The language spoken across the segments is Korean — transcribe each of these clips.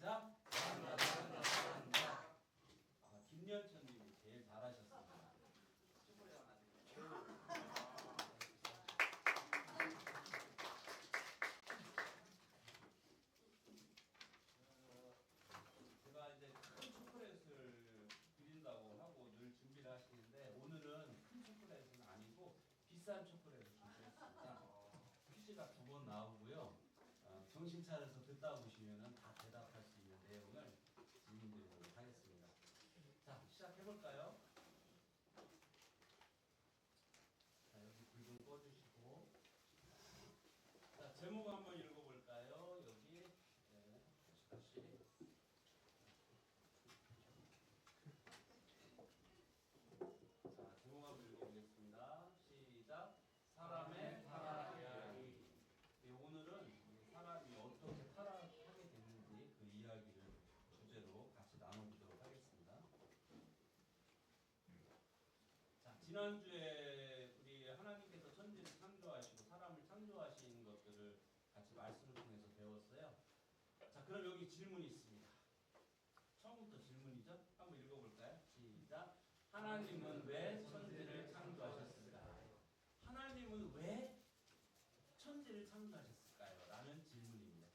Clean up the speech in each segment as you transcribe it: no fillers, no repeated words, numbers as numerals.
시작. 잘한다. 김연천님이 제일 잘하셨습니다. 초콜릿 하나 드릴게요. 제가 이제 큰 초콜릿을 드린다고 하고 늘 준비를 하시는데 오늘은 큰 초콜릿은 아니고 비싼 초콜릿을 준비했습니다. 퀴즈가 2번 나오고요. 정신 차려서 듣다 보시면 다 대답할 수 있는 내용을 질문드리도록 하겠습니다. 자, 시작해볼까요? 자, 여기 불 좀 꺼주시고. 자, 제목 한번 읽어볼까요? 여기. 네, 다시. 자, 제목 한번 읽어보겠습니다. 시작. 사람의 타락 이야기. 네, 오늘은 사람이 어떻게 타락하게 됐는지 그 이야기를 주제로 같이 나눠보도록 하겠습니다. 자, 지난주에 우리 하나님께서 천지를 창조하시고 사람을 창조하신 것들을 같이 말씀을 통해서 배웠어요. 자, 그럼 여기 질문이 있습니다. 처음부터 질문이죠? 한번 읽어볼까요? 시작. 하나님은 왜 천지를 창조하셨을까요? 하나님은 왜 천지를 창조하셨을까요? 라는 질문입니다.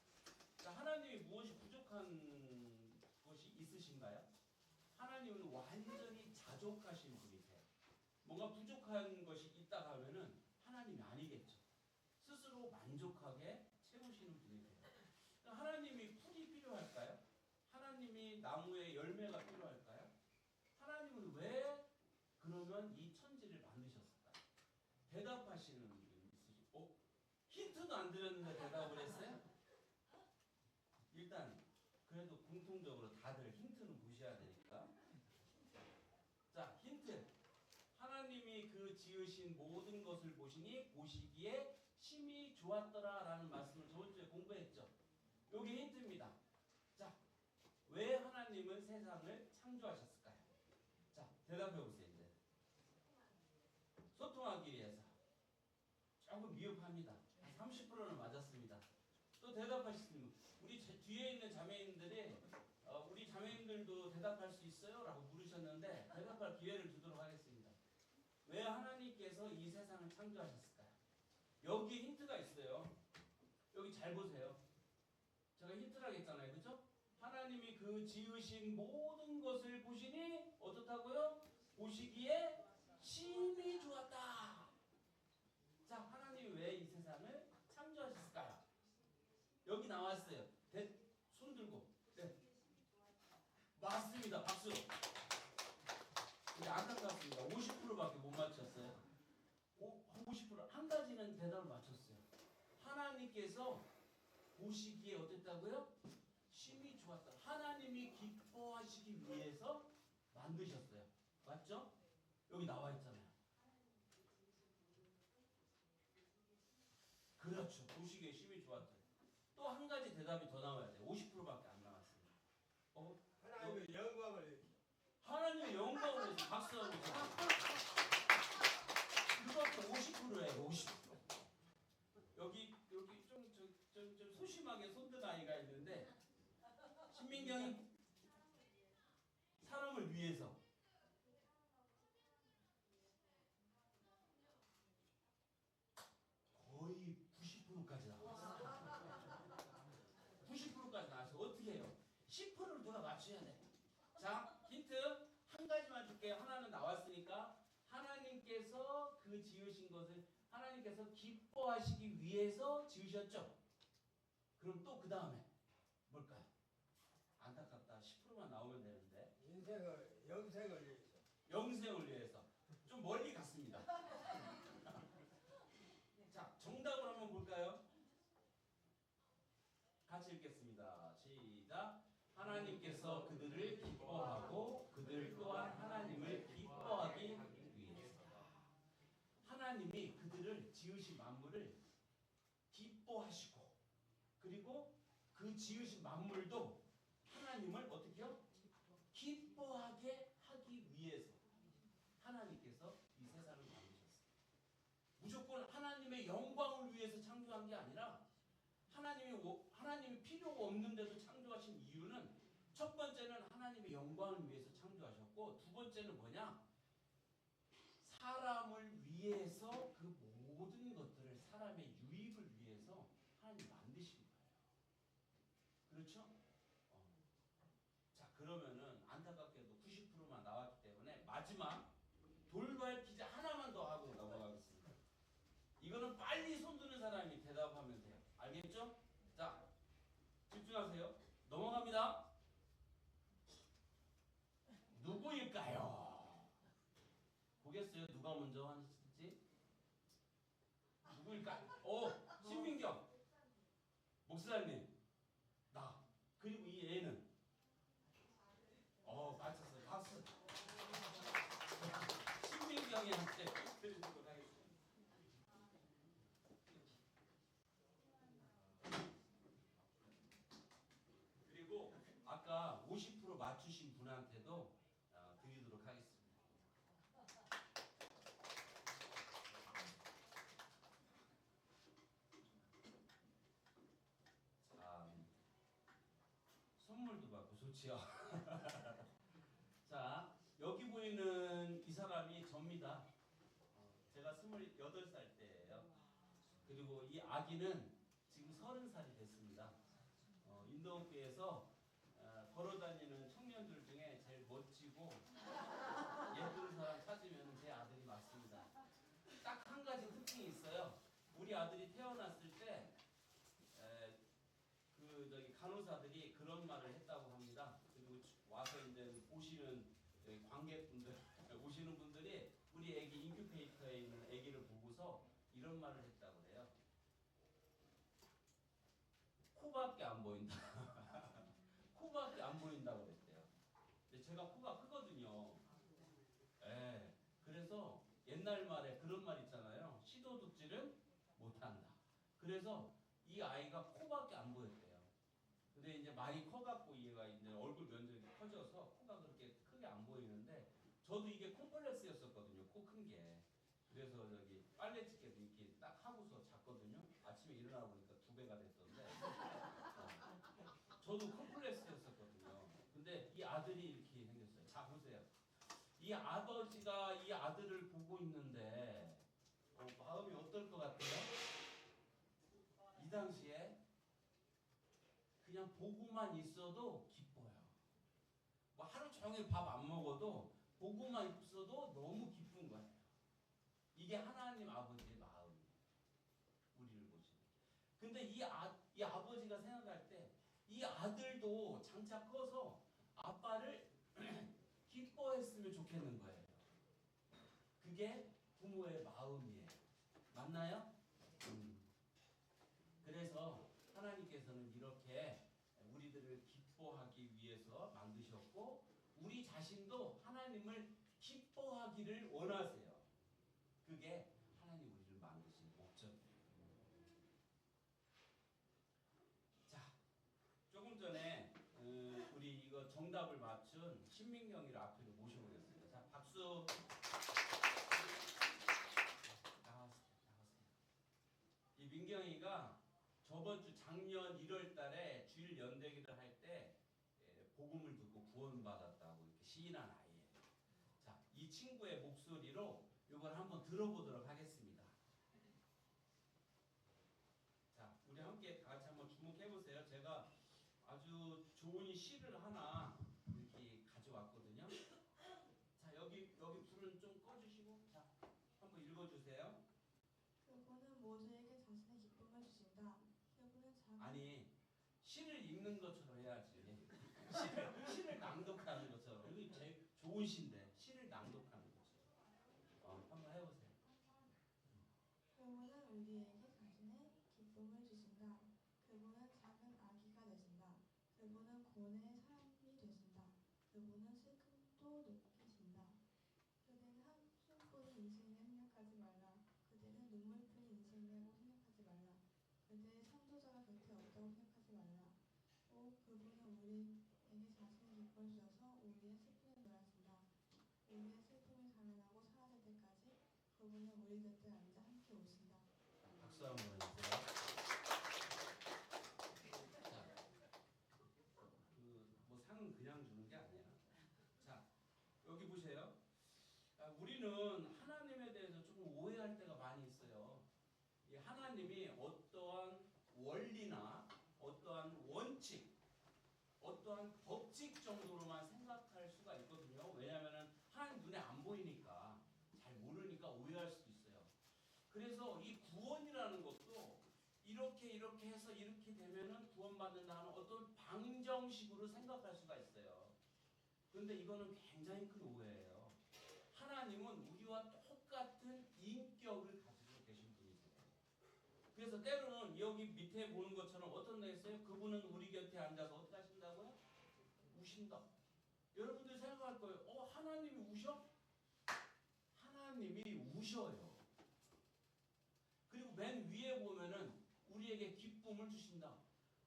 자, 하나님이 무엇이 부족한 것이 있으신가요? 하나님은 완전히 자족하신 분이세요. 뭔가 부족한 것이 있다 하면은 하나님이 아니겠죠. 스스로 만족하게 채우시는 분이세요. 하나님이 풀이 필요할까요? 하나님이 나무에 열매가 필요할까요? 하나님은 왜 그러면 이 천지를 만드셨을까요? 대답하시는 분이 있으시고, 힌트도 안 드렸는데 대답을 했어요? 일단 그래도 공통적으로 다들 힌트는 보셔야 되니까. 자, 힌트. 하나님이 그 지으신 모든 것을 보시기에 심히 좋았더라 라는 말씀을 저번주에 공부했죠. 여기 힌트입니다. 자, 왜 하나님은 세상을 창조하셨을까요? 자, 대답해보세요. 이제 소통하기 위해서. 조금 미흡합니다. 30%는 맞았습니다. 또 대답하시면 우리 뒤에 있는 자매님들이 우리 자매님들도 대답할 수 있어요? 라고 물으셨는데 대답할 기회를 주도록 하겠습니다. 왜 하나님께서 이 세상을 창조하셨을까요? 여기 힌트가 있어요. 여기 잘 보세요. 제가 힌트라고 했잖아요. 그죠? 하나님이 그 지으신 모든 것을 보시니 어떻다고요? 보시기에 심히 좋았다. 자, 하나님이 왜 이 세상을 창조하셨을까요? 여기 나왔어요. 손 들고. 네. 맞습니다. 박수. 근데 안타깝습니다. 50%밖에 못 맞췄어요. 50%. 한 가지는 대답을 맞췄어요. 하나님께서 보시기에 어땠다고요? 심히 좋았다. 하나님이 기뻐하시기 위해서 만드셨어요. 맞죠? 여기 나와 있잖아요. 그렇죠. 보시기에 심히 좋았다. 또 한 가지 대답이 더 나와야 돼요. 50%밖에 안 나왔습니다. 하나님의 영광을 하나님의 영광을 위해서 박수하고 있어요. 그것도 50%예요. 50%. 여기 좀 소심하게 손든 아이가 있는데 신민경이 사람을 위해서 거의 90%까지 나왔어요. 90%까지 나왔어요. 어떻게 해요? 10%를 누가 맞춰야 돼. 자, 힌트 한 가지만 줄게요. 하나는 나왔으니까 하나님께서 그 지으신 것을 하나님께서 기뻐하시기 위해서 지으셨죠. 그럼 또 그 다음에 뭘까요? 안타깝다. 10%만 나오면 되는데. 영생을 위해서. 영생을 위해서. 좀 멀리 갔습니다. 자, 정답을 한번 볼까요? 같이 읽겠습니다. 시작. 하나님께서 그들을 기뻐하고 그들 또한 하나님을 기뻐하기 위해서. 하나님이 그들을 지으신 만물을 기뻐하시고 그리고 그 지으신 만물도 하나님을 어떻게 해요? 기뻐하게 하기 위해서 하나님께서 이 세상을 만드셨어요. 무조건 하나님의 영광을 위해서 창조한 게 아니라 하나님이 필요가 없는데도 창조하신 창조하신 이유는 첫 번째는 하나님의 영광을 위해서 창조하셨고 두 번째는 뭐냐? 사람을 위해서 그 모든 것들을 사람의 유익을 위해서 하나님 만드신 거예요. 그렇죠? 자 그러면은 안타깝게도 90%만 나왔기 때문에 마지막 돌발 퀴즈 하나만 더 하고 넘어가겠습니다. 이거는 빨리 손드는 사람이 대답하면 돼요. 알겠죠? 자 집중하세요. 넘어갑니다. 누구일까요? 보겠어요? 누가 먼저 하실지? 누구일까요? 신민경 목사님 나 그리고 이 애는 맞췄어요. 박수. 신민경이한테 드리도록 하겠습니다. 그리고 아까 50% 맞추신 분한테도 드리도록 하겠습니다. 자, 선물도 받고 좋지요. 자, 여기 보이는 이 사람이 접니다. 제가 28살 때예요. 그리고 이 아기는 지금 30살이 됐습니다. 인도교회에서 걸어다니는 청년들 중에 제일 멋지고 예쁜 사람 찾으면 제 아들이 맞습니다. 딱 한 가지 특징이 있어요. 우리 아들이 태어났을 때 간호사들이 그런 말을 했다고 합니다. 그리고 와서 이제 보시는 관객분들 오시는 분들이 우리 애기 인큐베이터에 있는 애기를 보고서 이런 말을 했다고 그래요. 코밖에 안 보인다. 코밖에 안 보인다고 그랬대요. 근데 제가 코가 크거든요. 예. 그래서 옛날 말에 그런 말 있잖아요. 시도둑질은 못한다. 그래서 이 아이가 코밖에 안 보였대요. 근데 이제 많이 커갖고 얘가 이제 얼굴 면적이 커져서 코가 그렇게 크게 안 보이는데 저도 이게 콤플렉스였었거든요. 코 큰 게. 그래서 저기 빨래 집게도 이렇게 딱 하고서 잤거든요. 아침에 일어나 보니까 2배가 됐던데. 저도 콤플렉스였었거든요. 근데 이 아들이 이렇게 생겼어요. 자 보세요. 이 아버지가 이 아들을 보고 있는데 마음이 어떨 것 같아요? 이 당시에 그냥 보고만 있어도 기뻐요. 뭐 하루 종일 밥 안 먹어도 보고만 있어도 너무 기쁜 거예요. 이게 하나님 아버지의 마음이에요. 우리를 보시는. 근데 이 아버지가 생각할 때 이 아들도 장차 커서 아빠를 기뻐했으면 좋겠는 거예요. 그게 부모의 마음이에요. 맞나요? 그래서 하나님께서는 이렇게 우리들을 기뻐하기 위해서 만드셨고 우리 자신도 하나님을 기뻐하기를 원하세요. 그게 하나님 우리를 만드신 목적이에요. 자, 조금 전에 우리 이거 정답을 맞춘 신민경이를 앞으로 모셔보겠습니다. 자, 박수. 나왔어요. 이 민경이가 저번 주 작년 1월 달에 주일 연대기를 할 때 복음을 듣고 구원받았다고 이렇게 시인한 아이예요. 자, 이 친구의 목소리로 이걸 한번 들어보도록 하겠습니다. 자, 우리 함께 같이 한번 주목해 보세요. 제가 아주 좋은 시를 하나 이렇게 가져왔거든요. 자, 여기 불은 좀 꺼주시고, 자, 한번 읽어주세요. 그분은 모두에게 자신의 기쁨을 주신다. 그분은 아니, 시를 읽는 것처럼 해야지. 시를 낭독하는 것처럼. 이게 제일 좋은 시인데 시를 낭독하는 것처럼. 한번 해보세요. 그분은 우리에게 자신의 기쁨을 주신다. 그분은 작은 아기가 되신다. 그분은 고뇌의 사람이 되신다. 그분은 슬픔도 느끼신다. 그대는 한숨뿐인 인생을 생각하지 말라. 그대는 눈물뿐인 인생이라고 생각하지 말라. 그대의 창조자가 곁에 없다고 생각하지 말라. 그분은 우리에게 자신의 기쁨을 주셔서 우리의 슬픔을 놀아준다. 우리의 슬픔이 자라나고 사라질 때까지 그분은 우리 곁에 앉아 함께 오신다. 박수 한번 해주세요. 자, 그냥 주는 게 아니야. 자, 여기 보세요. 우리는 하나님에 대해서 조금 오해할 때가 많이 있어요. 이 하나님이 어떠한 원리나 어떠한 원칙, 어떠한 법칙 정도로만 생각할 수가 있거든요. 왜냐하면 하나님 눈에 안 보이니까 잘 모르니까 오해할 수도 있어요. 그래서 이 구원이라는 것도 이렇게 해서 이렇게 되면은 구원받는다는 어떤 방정식으로 생각할 수가 있어요. 그런데 이거는 굉장히 큰 오해예요. 하나님은 우리와 똑같은 인격을 가지고 계신 분이세요. 그래서 때로는 여기 밑에 보는 것처럼 어떤 데 있어요? 그분은 우리 곁에 앉아서 어떻게 하신다고요? 우신다. 여러분들 생각할 거예요. 하나님이 우셔? 하나님이 우셔요. 그리고 맨 위에 보면은 우리에게 기쁨을 주신다.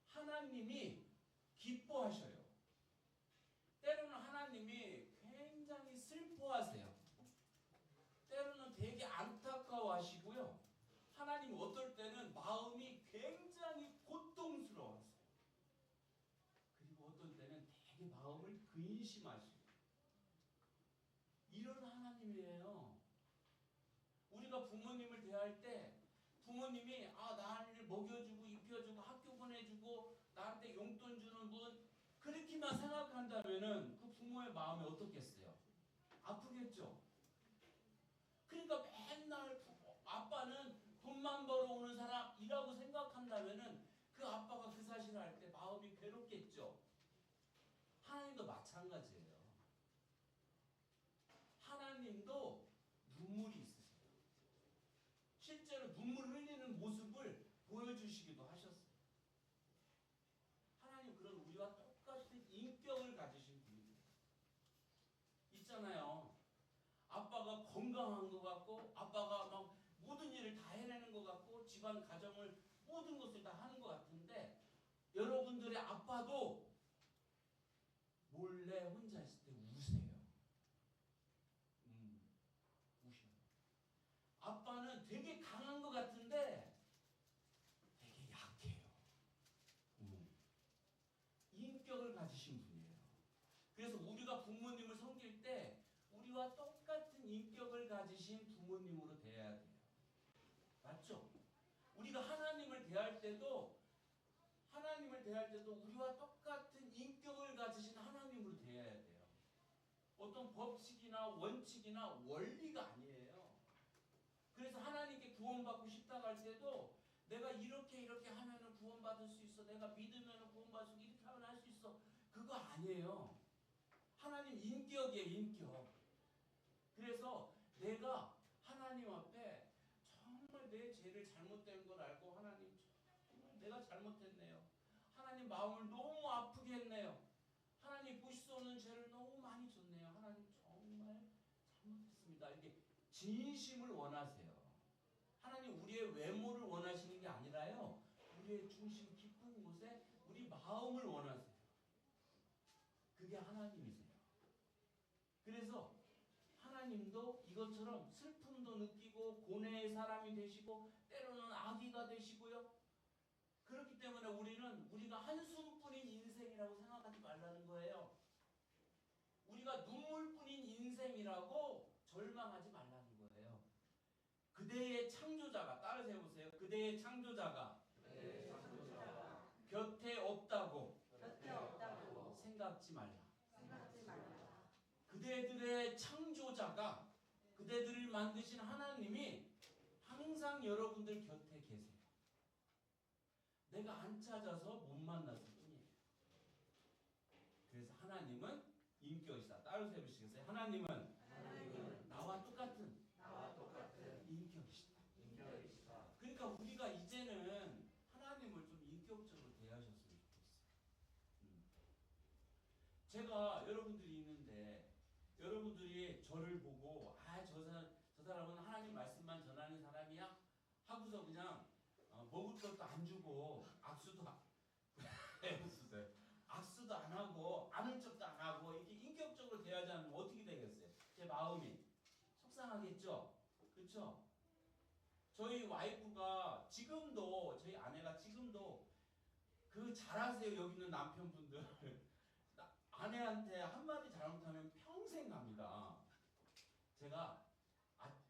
하나님이 기뻐하셔요. 때로는 하나님이 굉장히 슬퍼하세요. 때로는 되게 안타까워하시고요. 하나님 어떨 때는 마음이 굉장히 고통스러워하세요. 그리고 어떤 때는 되게 마음을 근심하시고 이런 하나님이에요. 우리가 부모님을 대할 때 부모님이 나를 먹여주고 입혀주고 학교 보내주고 나한테 용돈 주는 분 그렇게만 생각한다면은 그 부모의 마음이 어떻겠어요? 아프겠죠. 그러니까 맨날 아빠는 돈만 벌어오는 사람이라고 생각한다면은 그 아빠가 그 사실을 알 때 마음이 괴롭겠죠. 하나님도 마찬가지예요. 하나님도 눈물이 있으세요. 실제로 눈물 흘리는 모습을 보여주시기도 하셨어요. 하나님 그런 우리와 똑같은 인격을 가지신 분이에요. 있잖아요. 아빠가 건강한 것 같고 아빠가 막 모든 일을 다 해내는 것 같고 집안 가정을 모든 것을 다 하는 것 같은데 여러분들의 아빠도 몰래 혼자 있을 때 우세요. 우셔요. 아빠는 되게 강한 것 같은데 되게 약해요. 인격을 가지신 분이에요. 그래서 우리가 부모님을 섬길 때 우리와 똑같은 인격을 가지신 부모님으로 대해야 돼요. 맞죠? 우리가 하나님을 대할 때도 우리와 똑같은 인격을 가지신 하나님으로 대해야 돼요. 어떤 법칙이나 원칙이나 원리가 아니에요. 그래서 하나님께 구원받고 싶다고 할 때도 내가 이렇게 하면은 구원받을 수 있어. 내가 믿으면은 구원받을 수 있어. 이렇게 하면 할 수 있어. 그거 아니에요. 하나님 인격이에요, 인격. 그래서 내가 하나님 앞에 정말 내 죄를 잘못된 걸 알고 하나님 정말 내가 잘못했네요. 하나님 마음을 너무 아프게 했네요. 하나님 보실 수 없는 죄를 너무 많이 졌네요. 하나님 정말 잘못했습니다. 이렇게 진심을 원하세요. 하나님 우리의 외모를 원하시는 게 아니라요. 우리의 중심 깊은 곳에 우리 마음을 원하세요. 그게 하나님이세요. 그래서 하나님도 이것처럼 슬픔도 느끼고 고뇌의 사람이 되시고 때로는 아기가 되시고요. 그렇기 때문에 우리가 한숨뿐인 인생이라고 생각하지 말라는 거예요. 우리가 눈물뿐인 인생이라고 절망하지 말라는 거예요. 그대의 창조자가 따라서 해보세요. 그대의 창조자가 곁에 없다고 생각지 말라. 그대들의 창조자가 그대들을 만드신 하나님이 항상 여러분들 곁에 계세요. 내가 안 찾아서 못 만났을 뿐이에요. 그래서 하나님은 인격이시다. 따라서 해보시겠어요? 하나님은 나와 똑같은 인격이시다. 그러니까 우리가 이제는 하나님을 좀 인격적으로 대하셨으면 좋겠어요. 제가 여러분들이 있는데 여러분들이 저를 보고 저 사람은 하나님 말씀만 전하는 사람이야? 하고서 그냥 먹을 것도 안 주고 악수도 안 하고 아는 척도 안 하고 이렇게 인격적으로 대하지 않으면 어떻게 되겠어요? 제 마음이 속상하겠죠? 그렇죠? 저희 와이프가 지금도 저희 아내가 지금도 그 잘하세요. 여기 있는 남편분들 아내한테 한마디 잘못하면 평생 갑니다. 제가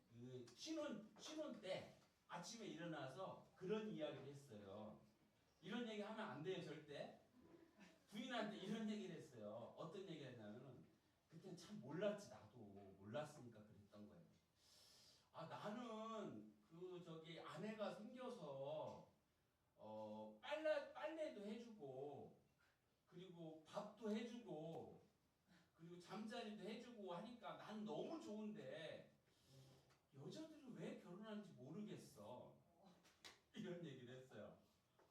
그 신혼 때 아침에 일어나서 그런 이야기를 했어요. 이런 얘기 하면 안 돼요, 절대. 부인한테 이런 얘기를 했어요. 어떤 얘기를 했냐면은 그때는 참 몰랐지, 나도 몰랐으니까 그랬던 거예요. 나는 아내가 생겨서 빨래도 해주고 그리고 밥도 해주고 그리고 잠자리도 해주고 하니까 난 너무 좋은데 여자들은 왜 결혼하는지 모르겠어. 이런 얘기를 했어요.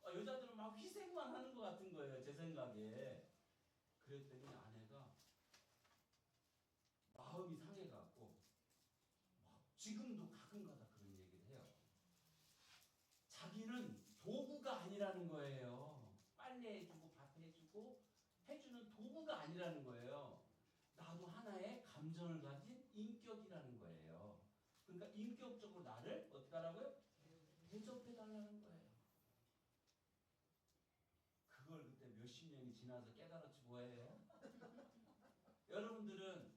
여자들은 막 희생만 하는 것 같은 거예요, 제 생각에. 그랬더니 아내가 마음이 상해갖고 지금도 가끔가다 그런 얘기를 해요. 자기는 도구가 아니라는 거예요. 빨래해주고 밥해주고 해주는 도구가 아니라는 거예요. 나도 하나의 감정을 가진 인격이라는 거예요. 그러니까 인격적으로 나를 어떻게 하라고요? 대접해달라는 거예요. 그걸 그때 몇십 년이 지나서 깨달았지 뭐예요? 여러분들은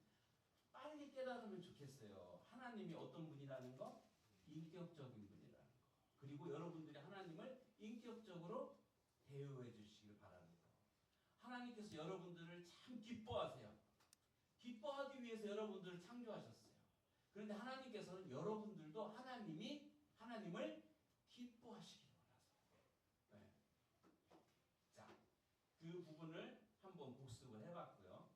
빨리 깨달으면 좋겠어요. 하나님이 어떤 분이라는 거? 인격적인 분이라는 거. 그리고 여러분들이 하나님을 인격적으로 대우해 주시길 바라는 거. 하나님께서 여러분들을 참 기뻐하세요. 기뻐하기 위해서 여러분들을 창조하셨어요. 그런데 하나님께서는 여러분들도 하나님을 기뻐하시길 원하세요. 네. 자, 그 부분을 한번 복습을 해봤고요.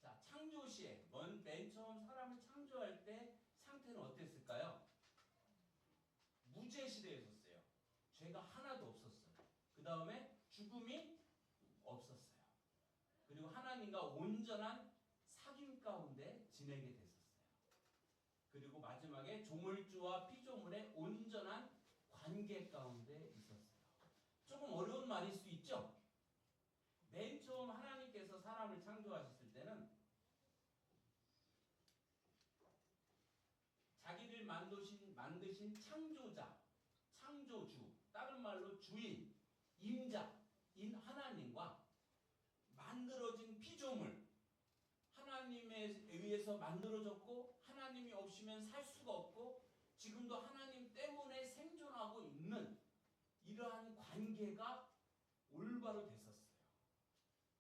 자, 창조 시에 맨 처음 사람을 창조할 때 상태는 어땠을까요? 무죄 시대에 있었어요. 죄가 하나도 없었어요. 그 다음에 죽음이 없었어요. 그리고 하나님과 온전한 사귐 가운데 지내게 됐었어요. 그리고 마지막에 조물주와 피조물의 온전한 관계 가운데 있었어요. 조금 어려운 말일 수 있죠? 맨 처음 하나님께서 사람을 창조하셨을 때는 자기를 만드신 창조자, 창조주, 다른 말로 주인, 임자인 하나님과 만들어진 피조물, 하나님에 의해서 만들어졌고 하나님이 없이면 살 수가 없고 지금도 하나님 때문에 생존하고 있는 이러한 관계가 올바로 됐었어요.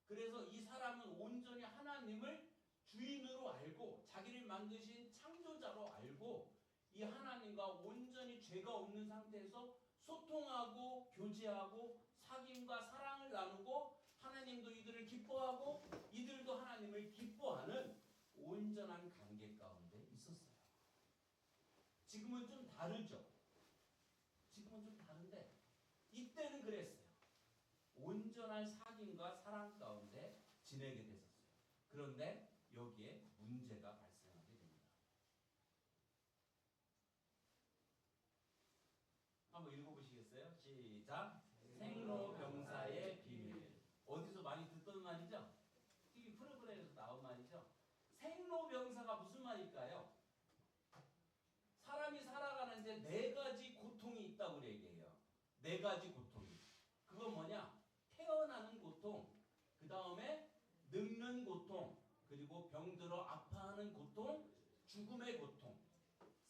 그래서 이 사람은 온전히 하나님을 주인으로 알고 자기를 만드신 창조자로 알고 이 하나님과 온전히 죄가 없는 상태에서 소통하고 교제하고 사귐과 사랑을 나누고 하나님도 이들을 기뻐하고 이들도 하나님을 기뻐하는 온전한 관계 가운데 있었어요. 지금은 좀 다르죠. 지금은 좀 다른데 이때는 그랬어요. 온전한 사귐과 사랑 가운데 지내게 됐었어요. 그런데 여기에 문제가 발생하게 됩니다. 한번 읽어보시겠어요? 시작. 생로병사의 비밀. 어디서 많이 듣던 말이죠? TV 프로그램에서 나온 말이죠? 생로병사가 무슨 말일까요? 사람이 살아가는데 네 가지 고통이 있다고 얘기해요. 네 가지 고통이. 그건 뭐냐? 태어나는 고통, 그 다음에 늙는 고통, 그리고 병들어 아파하는 고통, 죽음의 고통.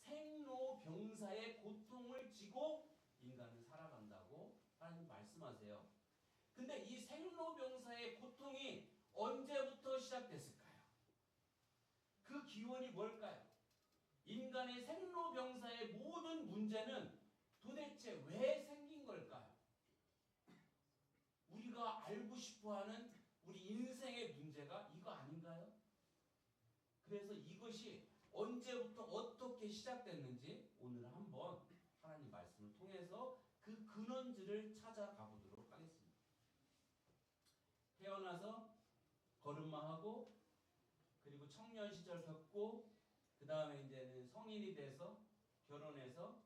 생로병사의 고통을 지고 인간은 살아간다고 하나님 말씀하세요. 근데 이 생로병사의 고통이 언제부터 시작됐을까요? 그 기원이 뭘까요? 인간의 생로병사의 모든 문제는 도대체 왜 생긴 걸까요? 우리가 알고 싶어하는 우리 인생의 문제가 이거 아닌가요? 그래서 이것이 언제부터 어떻게 시작됐는지 오늘 한번 하나님 말씀을 통해서 그 근원지를 찾아가 보도록 하겠습니다. 태어나서 걸음마하고 그리고 청년 시절 겪고 그 다음에 이제는 성인이 돼서 결혼해서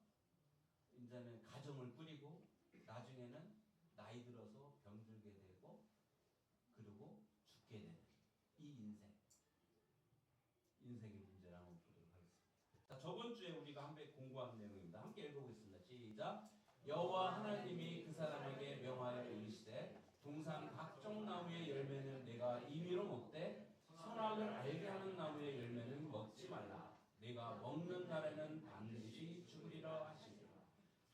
이제는 가정을 꾸리고 나중에는 나이 들어서 병들게 되고 그리고 죽게 되는 이 인생의 문제를 한번 보도록 하겠습니다. 자, 저번 주에 우리가 함께 공부한 내용입니다. 함께 읽어보겠습니다. 시작. 여호와 하나님이 그 사람에게 명하여 이르시되 동산 동산 각종 나무의 열매는 내가 임의로 먹되 선악을 알게 하는 나무의 열매는 먹지 말라. 내가 먹는 날에는 반드시 죽으리라 하시니라.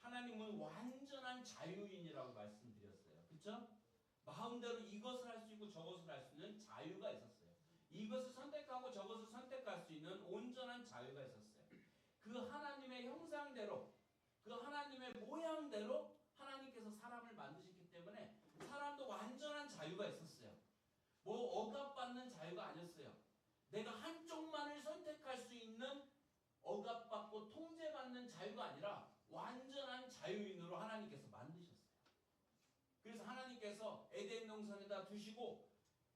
하나님은 완전한 자유인이라고 말씀드렸어요. 그렇죠? 마음대로 이것을 할 수 있고 저것을 할 수 있는 자유가 있었어요. 이것을 선택하고 저것을 선택할 수 있는 온전한 자유가 있었어요. 그 하나님의 형상대로, 그 하나님의 모양대로 하나님께서 사람을 만드셨기 때문에 사람도 완전한 자유가 있었어요. 뭐 억압받는 자유가 아니었어요. 내가 한쪽만을 선택할 수 있는 억압받고 통제받는 자유가 아니라 완전한 자유인으로 하나님께서 만드셨어요. 그래서 하나님께서 에덴 동산에다 두시고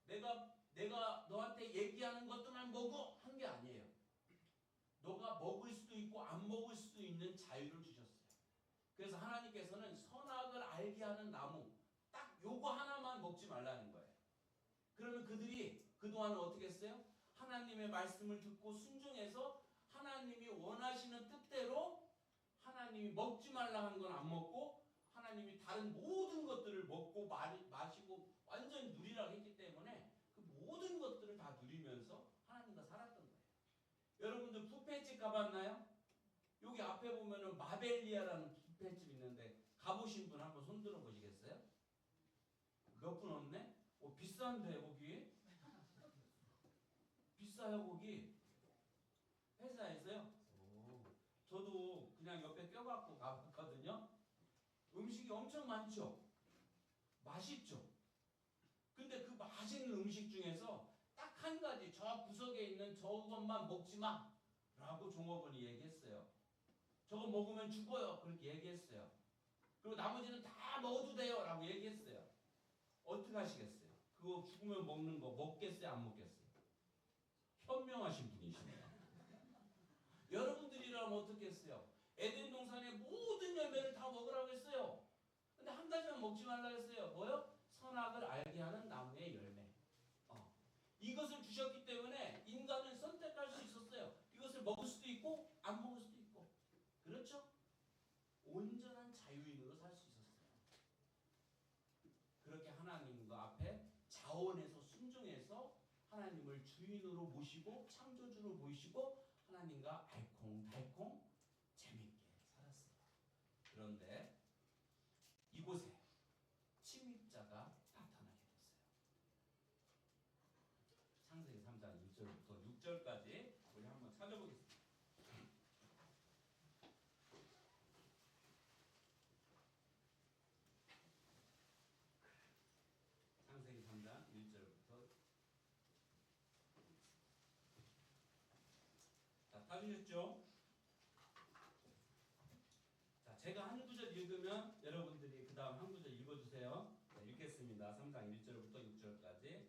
내가 너한테 얘기하는 것들만 먹어 한 게 아니에요. 너가 먹을 수도 있고 안 먹을 수도 있는 자유를 주셨어요. 그래서 하나님께서는 선악을 알게 하는 나무 딱 요거 하나만 먹지 말라는 거예요. 그러면 그들이 그동안은 어떻게 했어요? 하나님의 말씀을 듣고 순종해서 하나님이 원하시는 뜻대로 하나님이 먹지 말라 한 건 안 먹고 하나님이 다른 모든 것들을 먹고 마시고 완전히 누리라고 했기 때문에 그 모든 것들을 다 누리면서 하나님과 살았던 거예요. 여러분들 뷔페집 가봤나요? 여기 앞에 보면은 마벨리아라는 뷔페집 있는데 가보신 분 한번 손 들어 보시겠어요? 몇 분 없네? 비싼데 거기? 비싸요 거기? 회사에서요? 저도 그냥 옆에 껴갖고 가봤거든요. 음식이 엄청 많죠? 맛있죠? 근데 그 맛있는 음식 중에서 딱 한 가지 저 구석에 있는 저것만 먹지 마 라고 종업원이 얘기했어요. 저거 먹으면 죽어요 그렇게 얘기했어요. 그리고 나머지는 다 먹어도 돼요 라고 얘기했어요. 어떻게 하시겠어요? 그거 죽으면 먹는 거 먹겠어요 안 먹겠어요? 현명하신 분이십니다. 여러분들이라면 어떻게 했어요? 에덴 동산의 모든 열매를 다 먹으라고 했어요. 근데 한 가지만 먹지 말라고 했어요. 뭐요? 선악을 알게 하는 나무의 열매. 이것을 주셨기 때문에 인간은 선택할 수 있었어요. 이것을 먹을 수도 있고 안 먹을 수도 있고. 그렇죠? 온전한 자유인으로 살 수 있었어요. 그렇게 하나님과 앞에 자원해서 순종해서 하나님을 주인으로 모시고 창조주로 모시고 하나님과 알콩달콩 재밌게 살았어요. 그런데 이곳에 침입자가 나타나게 됐어요. 창세기 3장 1절부터 6절까지 우리 한번 찾아보겠습니다. 창세기 3장 1절부터 자, 찾으셨죠? 자, 제가 한 구절 읽으면 여러분들이 그 다음 한 구절 읽어주세요. 네, 읽겠습니다. 3장 1절부터 6절까지.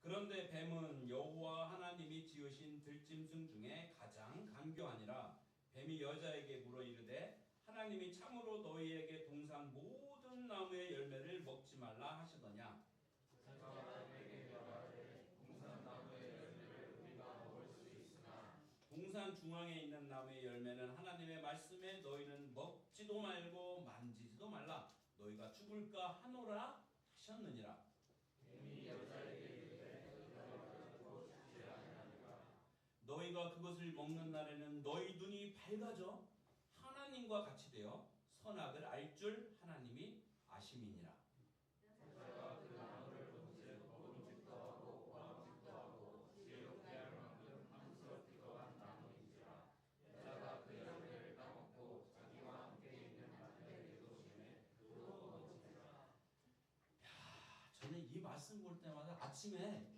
그런데 뱀은 여호와 하나님이 지으신 들짐승 중에 가장 간교하니라. 뱀이 여자에게 물어 이르되 하나님이 참으로 너희에게 동산 모든 나무의 열매를 먹지 말라 하시더냐. 동산 중앙에 있는 나무의 열매는 하나님의 말씀에 너희는 먹지도 말고 만지지도 말라. 너희가 죽을까 하노라 하셨느니라. 너희가 그것을 먹는 날에는 너희 눈이 밝아져 하나님과 같이 되어 선악을 알 줄 하나님이 아심이니라. 저는 이 말씀 볼 때마다 아침에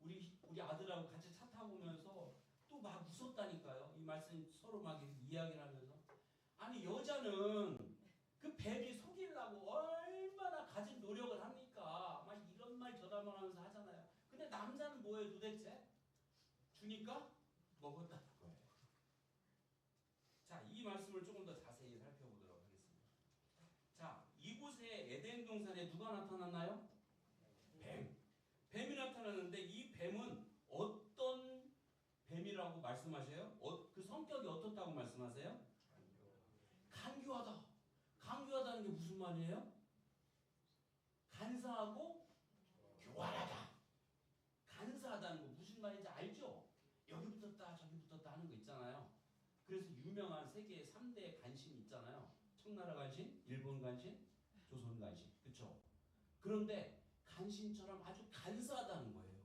우리 아들하고 같이 차 타고 오면서 또 막 웃었다니까요. 이 말씀 서로 막 이야기를 하면서 아니 여자는 그 뱀이 속이려고 얼마나 가진 노력을 합니까? 막 이런 말 저런 말 하면서 하잖아요. 근데 남자는 뭐예요 도대체? 주니까 먹었다는 거예요. 자, 이 말씀을 조금 더 자세히 살펴보도록 하겠습니다. 자, 이곳에 에덴 동산에 누가 나타났나요? 뱀. 뱀이 나타나는데 이 뱀은 어떤 뱀이라고 말씀하세요? 그 성격이 어떻다고 말씀하세요? 간교하다. 간교하다는 게 무슨 말이에요? 간사하고 그래서 유명한 세계 3대 간신 있잖아요. 청나라 간신, 일본 간신, 조선 간신. 그렇죠? 그런데 간신처럼 아주 간사하다는 거예요.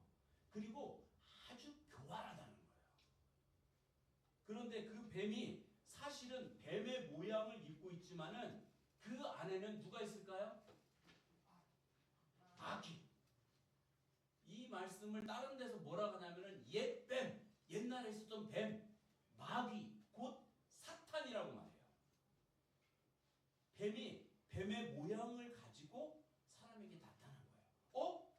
그리고 아주 교활하다는 거예요. 그런데 그 뱀이 사실은 뱀의 모양을 입고 있지만은 그 안에는 누가 있을까요? 아기. 이 말씀을 다른 데서 뭐라고 하냐면은 옛뱀, 옛날에 있었던 뱀, 마귀, 곧 사탄이라고 말해요. 뱀이 뱀의 모양을 가지고 사람에게 나타난 거예요.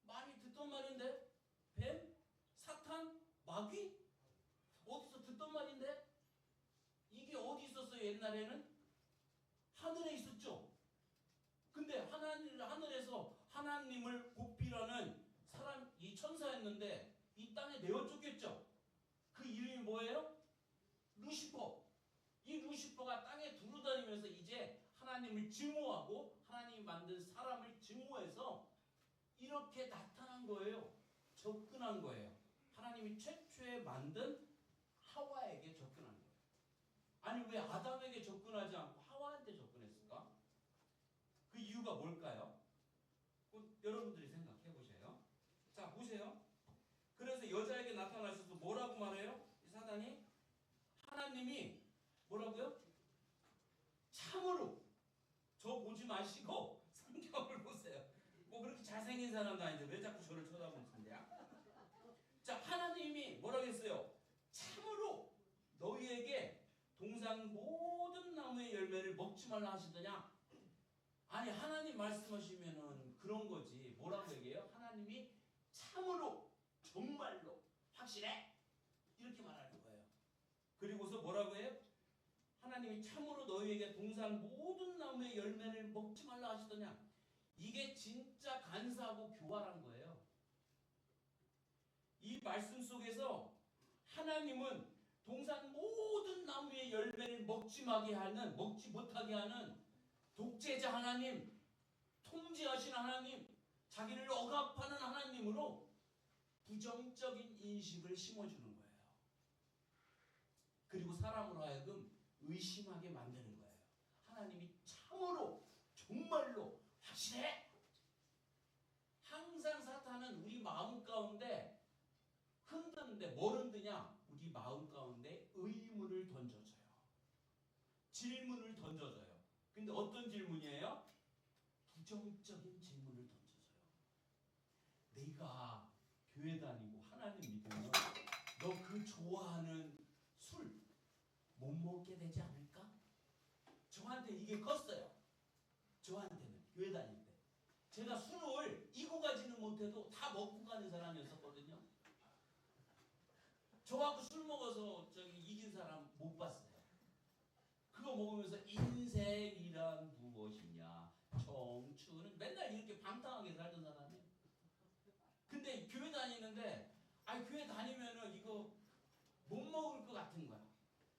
많이 듣던 말인데? 뱀? 사탄? 마귀? 어디서 듣던 말인데? 이게 어디 있었어요 옛날에는? 하늘에 있었죠. 근데 하늘에서 하나님을 보필하는 사람, 이 천사였는데 이 땅에 내어 쫓겼죠. 그 이름이 뭐예요? 루시퍼. 이 루시퍼가 땅에 두루다니면서 이제 하나님을 증오하고 하나님이 만든 사람을 증오해서 이렇게 나타난 거예요. 접근한 거예요. 하나님이 최초에 만든 하와에게 접근한 거예요. 아니 왜 아담에게 접근하지 않고 하와한테 접근했을까? 그 이유가 뭘까요? 여러분들이 생각해 보세요. 자 보세요. 그래서 여자에게 나타나셔서 뭐라고 말해요? 이 사단이 하나님이 뭐라고요? 참으로 저 보지 마시고 성경을 보세요. 뭐 그렇게 잘생긴 사람도 아닌데 왜 자꾸 저를 쳐다보는데요? 자 하나님이 뭐라고 했어요? 참으로 너희에게 동산 모든 나무의 열매를 먹지 말라 하시더냐? 아니 하나님 말씀하시면은 그런 거지. 뭐라고 얘기해요? 하나님이 참으로 정말로 확실해 이렇게 말하는 거예요. 그리고서 뭐라고 해요? 하나님이 참으로 너희에게 동산 모든 나무의 열매를 먹지 말라 하시더냐? 이게 진짜 간사하고 교활한 거예요. 이 말씀 속에서 하나님은 동산 모든 나무의 열매를 먹지 못하게 하는 독재자 하나님, 통제하신 하나님, 자기를 억압하는 하나님으로 부정적인 인식을 심어주는 거예요. 그리고 사람으로 하여금 의심하게 만드는 거예요. 하나님이 참으로 정말로 확실해? 항상 사탄은 우리 마음 가운데 흔드는데 뭘 흔드냐? 우리 마음 가운데 의문을 던져줘요. 질문을 던져줘요. 근데 어떤 질문이에요? 부정적인 질문을 던져줘요. 내가 교회 다니고 하나님 믿으면 너 그 좋아하는 술 못 먹게 되지 않을까? 저한테 이게 컸어요. 저한테는 교회 다닐 때 제가 술을 이고 가지는 못해도 다 먹고 가는 사람이었었거든요. 저하고 술 먹어서 저기 이긴 사람 못 봤어요. 그거 먹으면서 인생이란 무엇이냐, 청춘은 맨날 이렇게 방탕하게 살던 사람이에요. 근데 교회 다니는데 교회 다니면은 이거 못 먹을 것 같은 거야.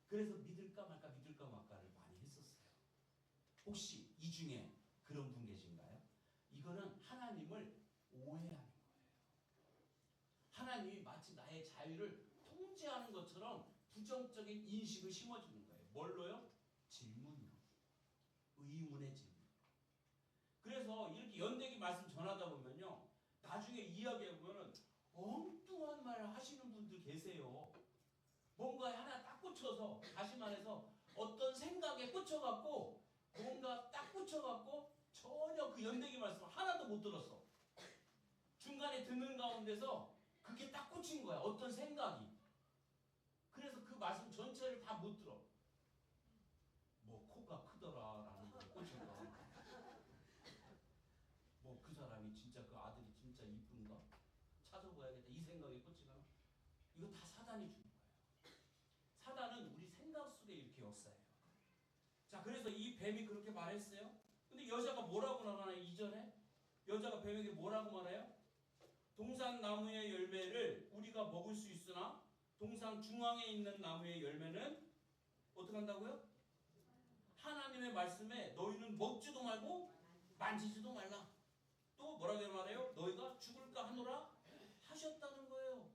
그래서 믿을까 말까를 많이 했었어요. 혹시 이 중에 그런 분 계신가요? 이거는 하나님을 오해하는 거예요. 하나님이 마치 나의 자유를 통제하는 것처럼 부정적인 인식을 심어주는 거예요. 뭘로요? 질문이요. 의문의 질문. 그래서 이렇게 연대기 말씀 전하다 보면요, 나중에 이야기해보면 엉뚱한 말을 하시는 분들 계세요. 뭔가에 하나 딱 꽂혀서, 다시 말해서 어떤 생각에 꽂혀갖고 뭔가 딱 꽂혀갖고 전혀 그 연대기 말씀 하나도 못 들었어. 중간에 듣는 가운데서 그게 딱 꽂힌 거야. 어떤 생각이. 그래서 그 말씀 전체를 다 못 들어. 뭐 코가 크더라라는 거에 꽂힌 거. 뭐 그 사람이 진짜 그 아들이 진짜 이쁜가? 찾아봐야겠다. 이 생각에 꽂히거나. 이거 다 사단이 주는 거예요. 사단은 우리 생각 속에 이렇게 역사해요. 자, 그래서 이 뱀이 그렇게 말했어요. 근데 여자가 뭐라고 나가나요? 2절에 여자가 뱀에게 뭐라고 말해요? 동산 나무의 열매를 우리가 먹을 수 있으나 동산 중앙에 있는 나무의 열매는 어떻게 한다고요? 하나님의 말씀에 너희는 먹지도 말고 만지지도 말라. 또 뭐라고 말해요? 너희가 죽을까 하노라 하셨다는 거예요.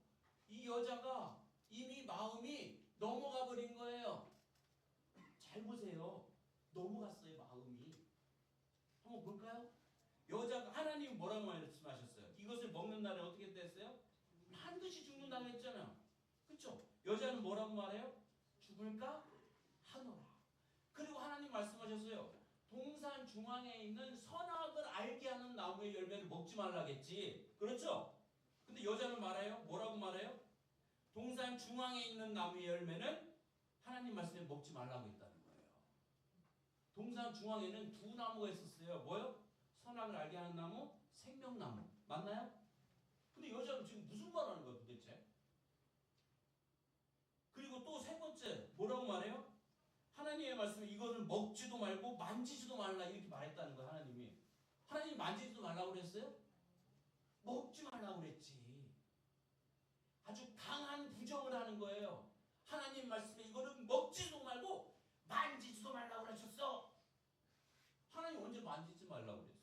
이 여자가 이미 마음이 넘어가 버린 먹는 날에 어떻게 됐어요? 반드시 죽는다고 했잖아요. 그렇죠? 여자는 뭐라고 말해요? 죽을까 하노라. 그리고 하나님 말씀하셨어요. 동산 중앙에 있는 선악을 알게 하는 나무의 열매를 먹지 말라겠지. 그렇죠? 근데 여자는 말해요. 뭐라고 말해요? 동산 중앙에 있는 나무의 열매는 하나님 말씀에 먹지 말라고 했다는 거예요. 동산 중앙에는 두 나무가 있었어요. 뭐요? 선악을 알게 하는 나무, 생명나무. 맞나요? 근데 여자는 지금 무슨 말하는 거야 도대체? 그리고 또 세 번째 뭐라고 말해요? 하나님의 말씀에 이거를 먹지도 말고 만지지도 말라 이렇게 말했다는 거예요. 하나님이. 하나님이 만지지도 말라고 그랬어요? 먹지 말라고 그랬지. 아주 강한 부정을 하는 거예요. 하나님 말씀에 이거는 먹지도 말고 만지지도 말라고 그러셨어. 하나님 언제 만지지 말라고 그랬어?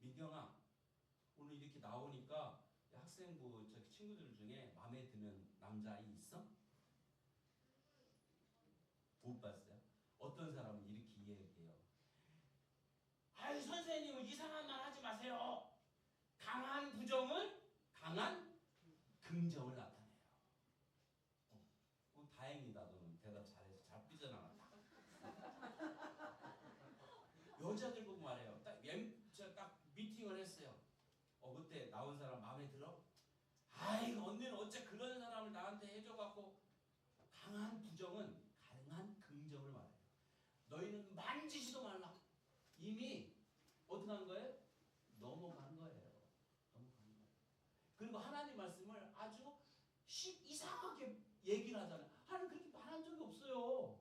민경아, 오늘 이렇게 나오니까 학생부 저기 친구들 중에 마음에 드는 남자아이 있어? 못 봤어요? 어떤 사람은 이렇게 이야기해요. 아이 선생님은 이상한 말 하지 마세요. 강한 부정은 강한 긍정을 나타내요. 다행이다. 너는 대답 잘해서 잘 삐져나갔다. 여자들 보고 말해요. 딱 미팅을 했어요. 그때 나온 사람 마음에 들어? 아이고 언니는 어째 그런 사람을 나한테 해줘갖고. 강한 부정은 강한 긍정을 말해요. 너희는 만지지도 말라. 이미 어떻게 한 거예요? 넘어간 거예요. 넘어간 거예요. 그리고 하나님 말씀을 아주 이상하게 얘기를 하잖아요. 하나님 그렇게 말한 적이 없어요.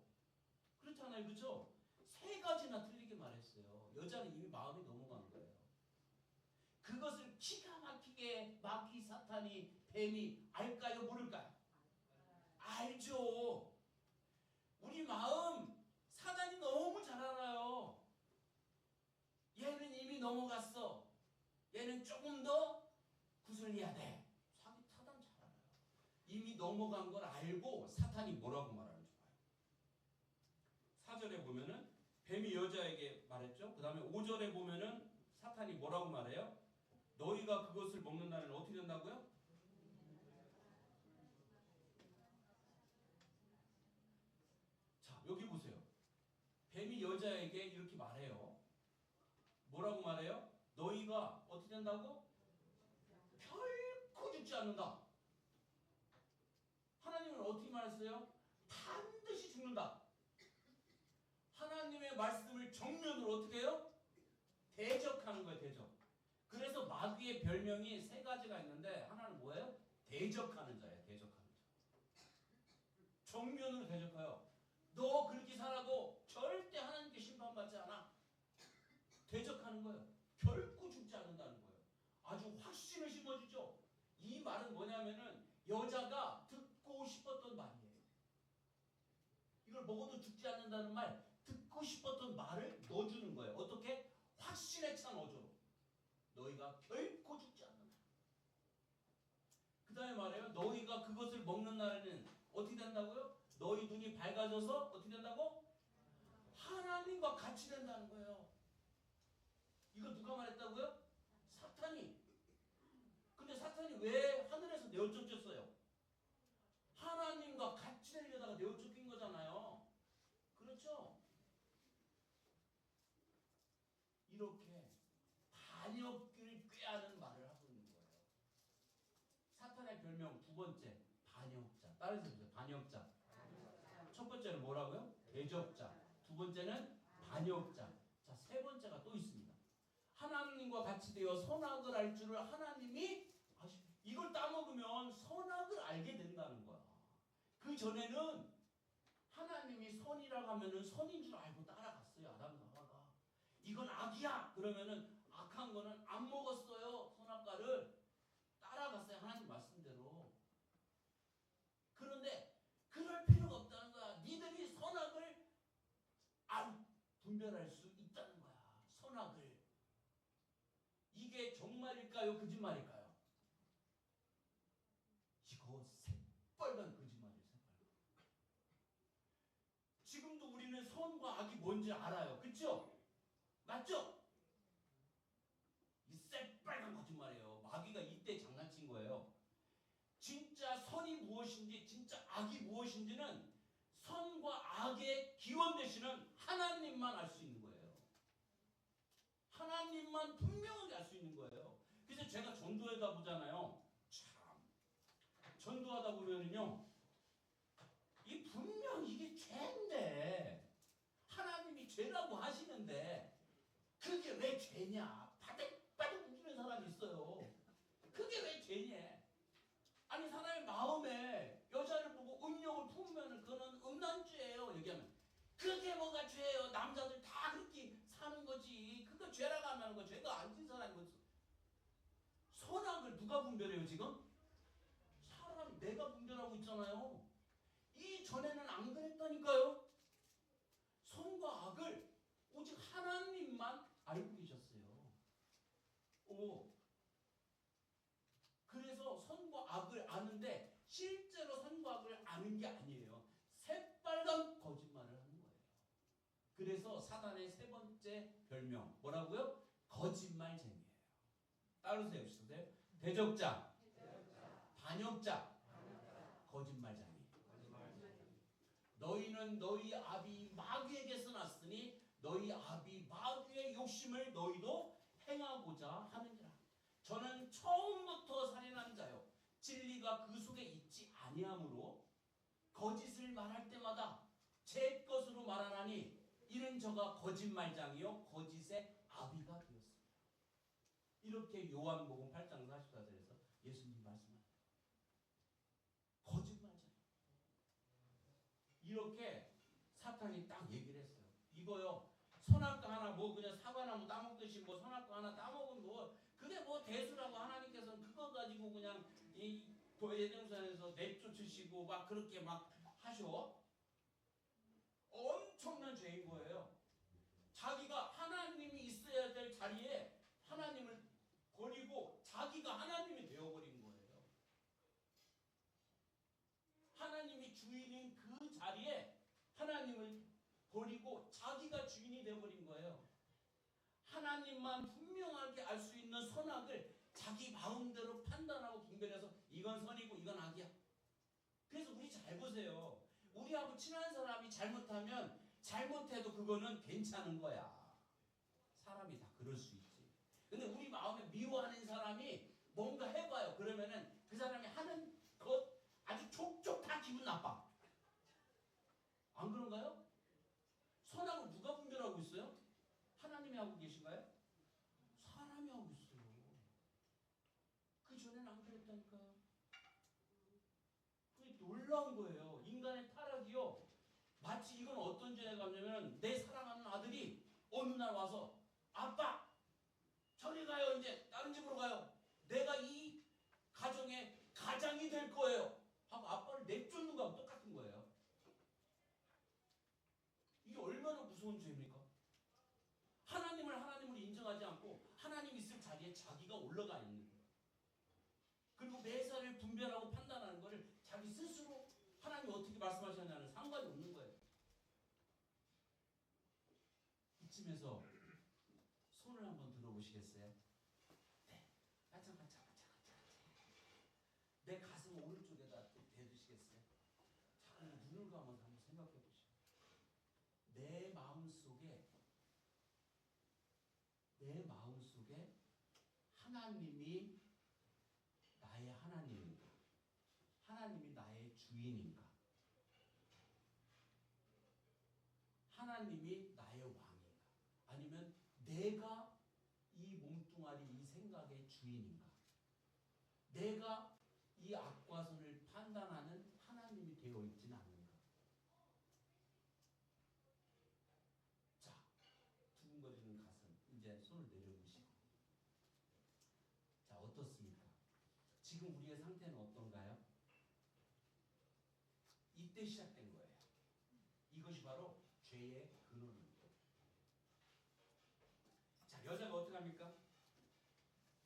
그렇잖아요. 그렇죠? 세 가지나 틀리게 말했어요. 여자는 이미 마음이 넘어간 거예요. 그것을 기가 막히게 마귀 사탄이 뱀이 알까요? 모를까요? 알죠. 우리 마음 사단이 너무 잘 알아요. 얘는 이미 넘어갔어. 얘는 조금 더 구슬려야 돼. 사단 잘 알아요. 이미 넘어간 걸 알고 사탄이 뭐라고 말하는지 봐요. 4절에 보면은 뱀이 여자에게 말했죠. 그 다음에 5절에 보면은 사탄이 뭐라고 말해요? 너희가 그것을 먹는 날은 어떻게 된다고요? 자, 여기 보세요. 뱀이 여자에게 이렇게 말해요. 뭐라고 말해요? 너희가 어떻게 된다고? 결코 죽지 않는다. 하나님은 어떻게 말했어요? 반드시 죽는다. 하나님의 말씀을 정면으로 어떻게 해요? 대적하는 거예요. 대적. 그래서 마귀의 별명이 세 가지가 있는데 하나는 뭐예요? 대적하는 자예요. 대적하는 자. 정면으로 대적해요. 너 그렇게 살아도 절대 하나님께 심판받지 않아. 대적하는 거예요. 결코 죽지 않는다는 거예요. 아주 확신을 심어주죠. 이 말은 뭐냐면은 여자가 듣고 싶었던 말이에요. 이걸 먹어도 죽지 않는다는 말, 듣고 싶었던 말을 넣어주는 거예요. 어떻게? 확신에 찬 어조로. 너희가 결코 죽지 않는다. 그 다음에 말해요. 너희가 그것을 먹는 날에는 어떻게 된다고요? 너희 눈이 밝아져서 어떻게 된다고? 하나님과 같이 된다는 거예요. 이거 누가 말했다고요? 사탄이. 근데 사탄이 왜 하늘에서 내어쫓겼어요? 하나님과 같이 되려다가 내어쫓긴 거잖아요. 그렇죠? 이렇게 반역을 꾀하는 말을 하고 있는 거예요. 사탄의 별명 두 번째, 반역자. 따라서 보세요. 반역자. 첫 번째는 뭐라고요? 대적자. 두 번째는 반역자. 자, 세 번째가 또 있습니다. 하나님과 같이 되어 선악을 알 줄을 하나님이 이걸 따먹으면 선악을 알게 된다는 거야. 그 전에는 하나님이 선이라고 하면은 선인 줄 알고 따라갔어요. 아담과 하와가. 이건 악이야. 그러면은 악한 거는 안 먹었어요. 선악과를 따라갔어요. 하나님 말씀대로. 그런데 그럴 필요가 없다는 거야. 니들이 선악을 분별할 수 있다는 거야. 선악을. 이게 정말일까요? 거짓말일까요? 이거 새빨간 거짓말이에요. 새빨간. 지금도 우리는 선과 악이 뭔지 알아요. 그렇죠? 맞죠? 이 새빨간 무엇인지 진짜 악이 무엇인지는 선과 악의 기원 되시는 하나님만 알 수 있는 거예요. 하나님만 분명하게 알 수 있는 거예요. 그래서 제가 전도하다 보잖아요. 참 전도하다 보면은요, 이 분명 이게 죄인데 하나님이 죄라고 하시는데 그게 왜 죄냐? 바득바득 웃기는 사람이 있어요. 그게 왜 죄냐? 아니 사람의 마음에 여자를 보고 음욕을 품으면 그거는 음란죄예요. 얘기하면 그게 뭐가 죄예요? 남자들 다 그렇게 사는 거지. 그거 죄라고 하면 거 죄가 안 진 사람이 뭐 선악을 누가 분별해요 지금? 사람 내가 분별하고 있잖아요. 이 전에는 안 그랬다니까요. 선과 악을 오직 하나님만 알고 계셨어요. 그래서 선과 악을 아는데 실제로 선과 악을 아는 게 아니에요. 새빨간 거짓말을 하는 거예요. 그래서 사단의 세 번째 별명 뭐라고요? 거짓말쟁이에요. 따르세요. 시대 대적자, 반역자, 거짓말쟁이. 너희는 너희 아비 마귀에게서 났으니 너희 아비 마귀의 욕심을 너희도 행하고자 하느니라. 저는 처음부터 살인한 자요 진리가 그 속에 있지 아니하므로 거짓을 말할 때마다 제 것으로 말하나니 이는 저가 거짓말장이요 거짓의 아비가 되었습니다. 이렇게 요한복음 8장 44절에서 예수님 말씀하세요. 거짓말장. 이렇게 사탄이 딱 얘기를 했어요. 이거요. 선악과 하나 뭐 그냥 사과나무 따먹듯이 뭐 선악과 하나 따먹은 뭐 그게 뭐 대수라고 하나님께서는 그거 가지고 그냥 이 예정산에서 내쫓으시고 막 그렇게 막 하셔. 엄청난 죄인 거예요. 자기가 하나님이 있어야 될 자리에 하나님을 버리고 자기가 하나님이 되어버린 거예요. 하나님이 주인인 그 자리에 하나님을 버리고 자기가 주인이 되어버린 거예요. 하나님만 분명하게 알 수 있는 선악을 자기 마음대로 판단하고 분별해서 이건 선이고 이건 악이야. 그래서 우리 잘 보세요. 우리하고 친한 사람이 잘못하면 잘못해도 그거는 괜찮은 거야. 사람이 다 그럴 수 있지. 근데 우리 마음에 미워하는 사람이 뭔가 해봐요. 그러면은 그 사람이 하는 것 아주 족족 다 기분 나빠. 안 그런가요? 선악을 누가 분별하고 있어요? 하나님이 하고 계신가요? 사람이 하고 있어요. 그 전에는 안 그랬다니까요. 그게 놀라운 거예요. 인간의 타락이요. 마치 이건 어떤 죄가 가냐면 내 사랑하는 아들이 어느 날 와서 아빠 저리 가요. 이제 다른 집으로 가요. 내가 이 가정의 가장이 될 거예요. 하고 아빠를 내쫓는 거하고 똑같은 거예요. 이게 얼마나 무서운 죄입니까? 하나님을 하나님으로 인정하지 않고 하나님 있을 자리에 자기가 올라가 있는 거예요. 그리고 매사를 분별하고 판단하는 것을 자기 스스로 하나님이 어떻게 말씀하셨냐는 상관이 없는 거예요. 이쯤에서 손을 한번 들어보시겠어요? 네. 가자. 내 가슴 오른쪽에다 대두시겠어요? 자꾸 눈을 감아서 한번 생각해 보시오. 내 마음속에 하나님이 나의 하나님인가? 하나님이 나의 주인인가? 하나님이 나의 왕인가? 아니면 내가 이 몸뚱아리 이 생각의 주인인가? 내가 이 악과 선을 판단하는 하나님이 되어 있지는 않는가? 자, 두근거리는 가슴 이제 손을 내려보시고 자 어떻습니까? 지금 우리의 상태는 어떤가요? 이때 시작된 거예요. 이것이 바로 죄의 근원입니다. 자, 여자가 어떻게 합니까?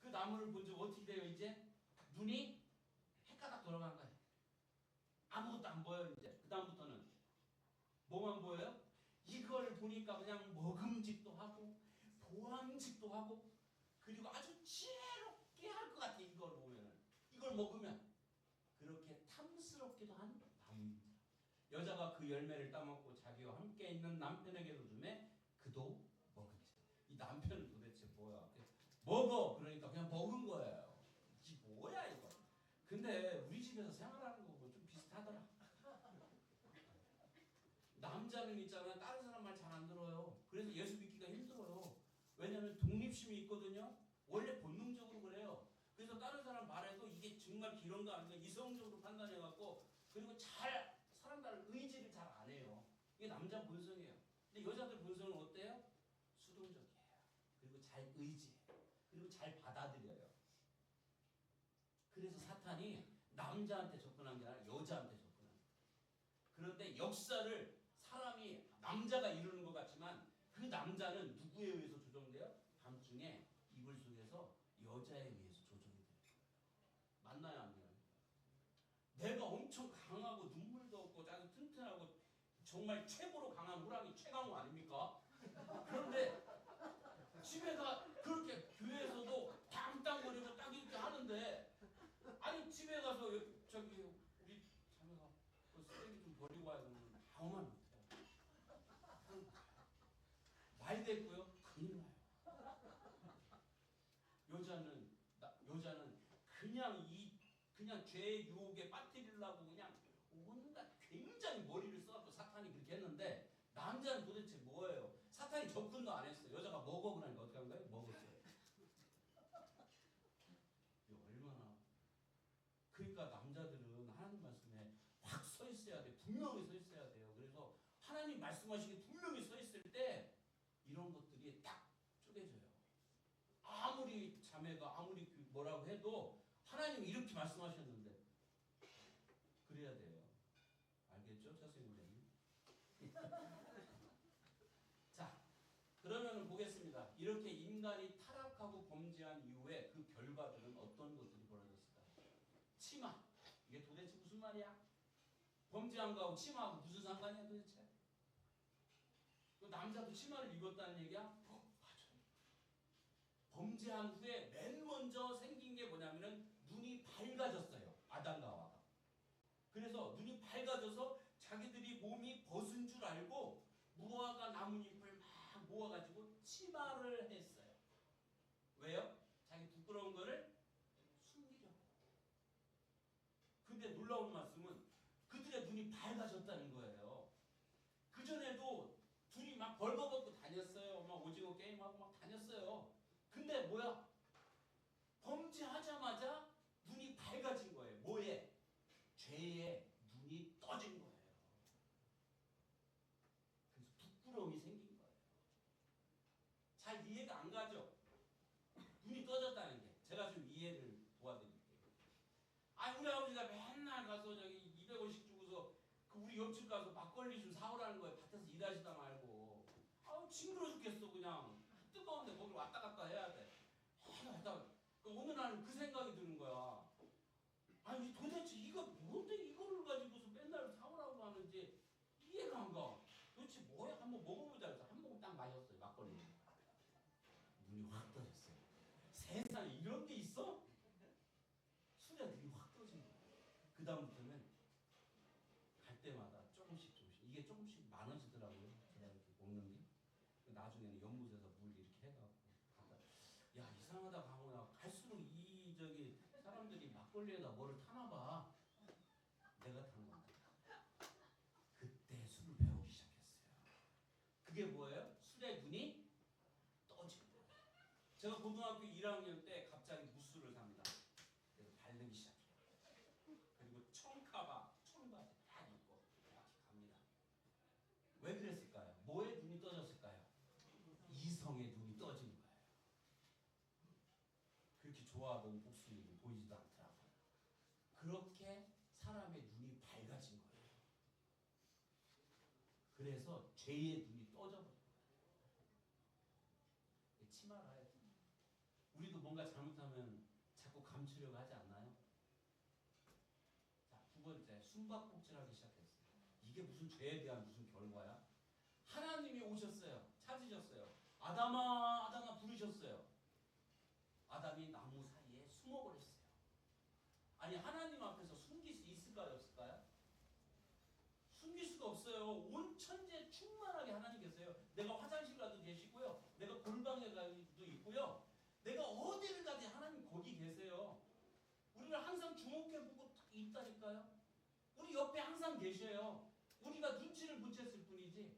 그 나무를 보죠. 어떻게 돼요? 이제 눈이 헷가닥 돌아간 거예요. 아무것도 안 보여요. 이제 그 다음부터는 뭐만 보여요? 이걸 보니까 그냥 먹음직도 하고 보암직도 하고 그리고 아주 지혜롭게 할 것 같아. 이걸 보면은 이걸 먹으면 그렇게 탐스러운 쑥스럽기도 한 나무입니다. 여자가 그 열매를 따먹고 자기와 함께 있는 남편에게도 주매 그도 먹은지. 이 남편은 도대체 뭐야? 먹어. 그러니까 그냥 먹은 거예요. 이게 뭐야 이거. 근데 우리 집에서 생활하는 거고 좀 비슷하더라. 남자는 있잖아 다른 사람 말 잘 안 들어요. 그래서 예수 믿기가 힘들어요. 왜냐하면 독립심이 있거든요. 원래 본능적으로 그래요. 그래서 다른 사람 말해도 이게 정말 기런가 아닌가 이성적으로 판단해갖고 그리고 잘 사람들 의지를 잘 안 해요. 이게 남자 본성이에요. 근데 여자들 본성은 어때요? 수동적이에요. 그리고 잘 의지해요. 그리고 잘 받아들여요. 그래서 사탄이 남자한테 접근한 게 아니라 여자한테 접근한 거예요. 그런데 역사를 사람이 남자가 이루는 것 같지만 그 남자는 누구에 의해서 조정돼요? 밤중에 이불 속에서 여자에 의해서 조정이 돼요. 맞나요? 안 맞나요? 내가 엄청 강하고 눈물도 없고 아주 튼튼하고 정말 최고로 강한 호랑이 최강호 아닙니까? 그런데 집에가 그렇게 교회에서도 땅땅거리고 딱 이렇게 하는데 아니 집에 가서 저기 우리 자매가 그 쓰레기 좀 버리고 와야 되면 아무 말 못해요. 말 됐고요. 큰일 나요. 여자는 그냥 죄의 유혹에 빠뜨리려고 그냥 온갖 굉장히 머리를 써갖고 사탄이 그렇게 했는데 남자는 도대체 뭐예요? 사탄이 접근도 안 했어요. 여자가 먹어 그러니까 어떻게 한 거예요? 먹었어요. 이게 얼마나 그러니까 남자들은 하나님 말씀에 확 서 있어야 돼. 분명히 서 있어야 돼요. 그래서 하나님 말씀하시기 분명히 서 있을 때 이런 것들이 딱 쪼개져요. 아무리 자매가 아무리 뭐라고 해도 하나님이 이렇게 말씀하셨는데 그래야 돼요. 알겠죠? 차선생님. 자, 그러면 보겠습니다. 이렇게 인간이 타락하고 범죄한 이후에 그 결과들은 어떤 것들이 벌어졌을까요? 치마. 이게 도대체 무슨 말이야? 범죄한 거하고 치마하고 무슨 상관이야 도대체? 그 남자도 치마를 입었다는 얘기야? 맞아요. 범죄한 후에 맨 먼저 생긴 게 뭐냐면은 눈이 밝아졌어요. 아담과 하와가. 그래서 눈이 밝아져서 자기들이 몸이 벗은 줄 알고 무화과 나뭇잎을 막 모아가지고 치마를 했어요. 왜요? 자기 부끄러운 거를 숨기려고. 근데 놀라운 말씀은 그들의 눈이 밝아졌다는 거예요. 그전에도 둘이 막 벌거벗고 다녔어요. 막 오징어 게임하고 막 다녔어요. 근데 뭐야? 범죄하자마자 눈이 밝아진 거예요. 뭐에? 죄에 눈이 떠진 거예요. 그래서 부끄러움이 생긴 거예요. 잘 이해가 안 가죠? 눈이 떠졌다는 게. 제가 좀 이해를 도와드릴게요. 우리 아버지가 맨날 가서 저기 250 주고서 그 우리 옆집 가서 막걸리 좀 사오라는 거예요. 밭에서 일하시다 말고. 징그러 죽겠어 그냥. 뜨거운데 거기 왔다 갔다 해야 돼. 하다가 어느 날은 그 생각이 드는 거야. 도대체 이거 뭔데 이거를 가지고서 맨날 사오라고 하는지 이해가 안 가. 도대체 뭐야? 한번 먹어보자 해서 한 모금 딱 마셨어요. 막걸리. 눈이 확 떠졌어요. 세상에 이런 게 있어? 술에 눈이 확 떠진 거야. 그 다음부터는 갈 때마다 조금씩 이게 조금씩 많아지더라고요. 제가 이렇게 먹는 게. 나중에는 연못에서 물 이렇게 해갖고 야 이상하다 강호야. 갈수록 이 저기 사람들이 막걸리에다 뭐를 타나봐. 내가 탄 건데. 그때 술을 배우기 시작했어요. 그게 뭐예요? 술에 눈이 떠진 거예요. 제가 고등학교 1학년 때 갑자기 무술을 삽니다. 그래서 바르기 시작해요. 그리고 청바지 딱 입고 이렇게 갑니다. 왜 그랬을까요? 뭐에 눈이 떠졌을까요? 이성의 눈이 떠진 거예요. 그렇게 좋아하던 복숭이를 보이지도 않더라고요. 그렇게 사람의 눈이 밝아진 거예요. 그래서 죄의 눈이 떠져버린 거예요. 치마를 해야 돼. 우리도 뭔가 잘못하면 자꾸 감추려고 하지 않나요? 자, 두 번째, 숨바꼭질하기 시작했어요. 이게 무슨 죄에 대한 무슨 결과야? 하나님이 오셨어요. 찾으셨어요. 아담아, 아담아 부르셨어요. 아담이 나무 사이에 숨어버렸어요. 아니 하나님 앞에서 숨길 수 있을까요? 없을까요? 수가 없어요. 온 천지에 충만하게 하나님 계세요. 내가 화장실 가도 계시고요. 내가 골방에 가도 있고요. 내가 어디를 가도 하나님 거기 계세요. 우리를 항상 주목해보고 있다니까요. 우리 옆에 항상 계셔요. 우리가 눈치를 못 챘을 뿐이지.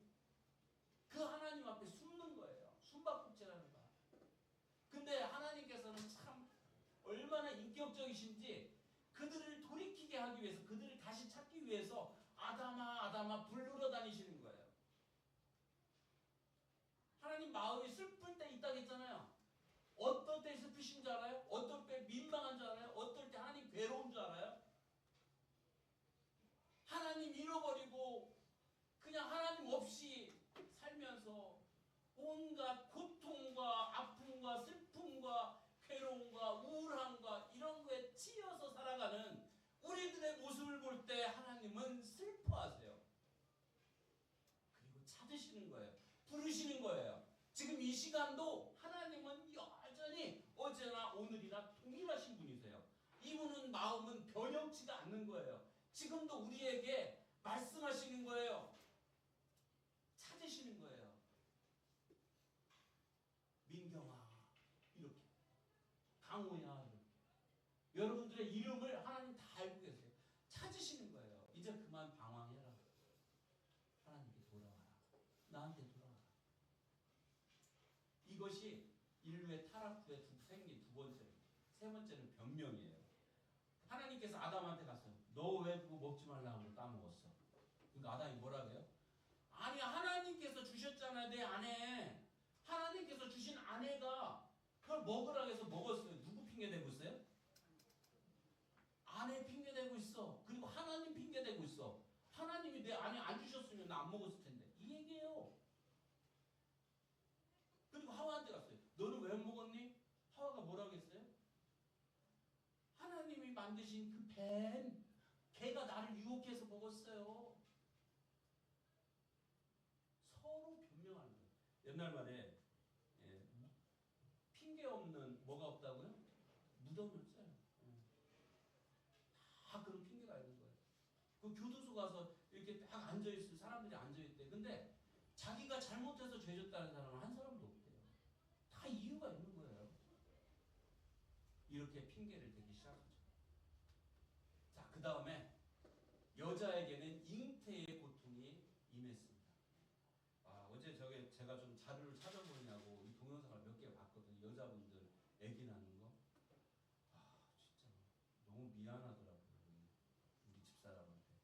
그 하나님 앞에 숨는 거예요. 숨바꼭질하는 거야. 근데 하나님께서는 참 얼마나 인격적이신지 그들을 돌이키게 하기 위해서, 그들을 다시 찾기 위해서 아담아 아담아 부르러 다니시는 거예요. 하나님 마음이 슬플 때 있다고 했잖아요. 어떨 때 슬프신 줄 알아요? 어떨 때 민망한 줄 알아요? 어떨 때 하나님 괴로운 줄 알아요? 하나님 잃어버리고 그냥 하나님 없이 살면서 온갖 고통과 아픔과 슬픔과 괴로움과 우울함과 이런 거에 치여서 살아가는 우리들의 모습을 볼 때 하나님은 슬퍼하세요. 그리고 찾으시는 거예요. 부르시는 거예요. 지금 이 시간도 하나님은 여전히 어제나 오늘이나 동일하신 분이세요. 이분은 마음은 변형치가 않는 거예요. 지금도 우리에게 말씀하시는 거예요. 찾으시는 거예요. 민경아 이렇게, 강호야 이렇게. 여러분들의 이름을 하나님 다 알고 계세요. 찾으시는 거예요. 이제 그만 방황해라. 하나님께 돌아와라. 나한테 돌아와라. 이것이 인류의 타락 후에 생긴 두 번째입니다. 세 번째는 변명이에요. 하나님께서 아담한테 갔어요. 너 왜 그거 먹지 말라고 까먹었어? 그러니까 아담이 뭐라 그래요? 아니 하나님께서 주셨잖아요. 내 아내. 하나님께서 주신 아내가 그걸 먹으라고 해서 먹었어요. 누구 핑계대고 있어요? 아내 핑계대고 있어. 그리고 하나님 핑계대고 있어. 하나님이 내 아내 안 주셨으면 나 안 먹었을 텐데. 이 얘기예요. 그리고 하와한테 갔어요. 너는 왜 먹었니? 하와가 뭐라고 했어요? 하나님이 만드신 그 뱀, 걔가 나를 유혹해서 먹었어요. 서로 변명하는 거예요. 옛날 말에 핑계 없는 뭐가 없다고요? 무덤이 없어요. 다 그런 핑계가 있는 거예요. 그 교도소 가서 이렇게 딱 앉아있을 사람들이 앉아있대. 근데 자기가 잘못해서 죄졌다는 사람은 한 사람도 없대요. 다 이유가 있는 거예요. 이렇게 핑계를 대기 시작하죠. 자, 그 다음에 여자에게는 잉태의 고통이 임했습니다. 어제 제가 좀 자료를 찾아보냐고 이 동영상을 몇 개 봤거든요. 여자분들 아기 낳는 거. 진짜 너무 미안하더라고요. 우리 집사람한테.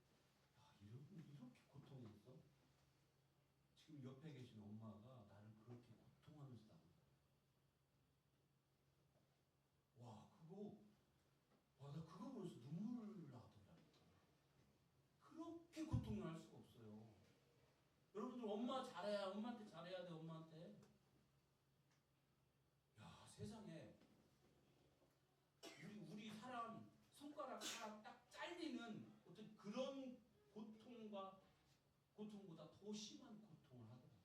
이렇게 고통이 있어? 지금 옆에 계신 엄마가 나를 그렇게 고통하면서 낳은 거야. 나 그거 보면서 눈물 나더라고요. 그렇게 고통을 할 수가 없어요. 여러분들 엄마한테 잘해야 돼, 엄마한테. 세상에 우리 사람 손가락 하나 딱 잘리는 어떤 그런 고통보다 더 심한 고통을 하더라고요.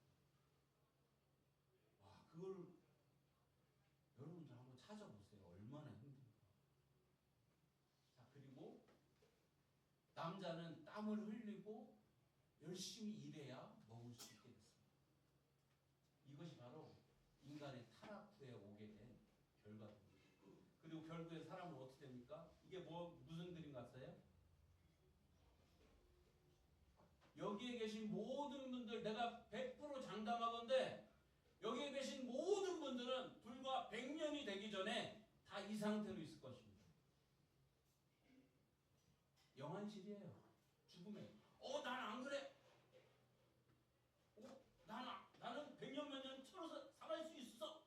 그걸 여러분들 한번 찾아보세요. 얼마나 힘든가. 자, 그리고 남자는 땀을 흘리고 열심히 일해야 먹을 수 있게 됐습니다. 이것이 바로 인간의 타락 후에 오게 된 결과입니다. 그리고 결국에 사람은 어떻게 됩니까? 이게 무슨 그림 같아요? 여기에 계신 모든 분들, 내가 100% 장담하건대 여기에 계신 모든 분들은 불과 100년이 되기 전에 다 이 상태로 있을 것입니다. 영안실이에요. 죽음에. 난 안 그래. 나는 100년 몇 년 철어서 살아갈 수 있어.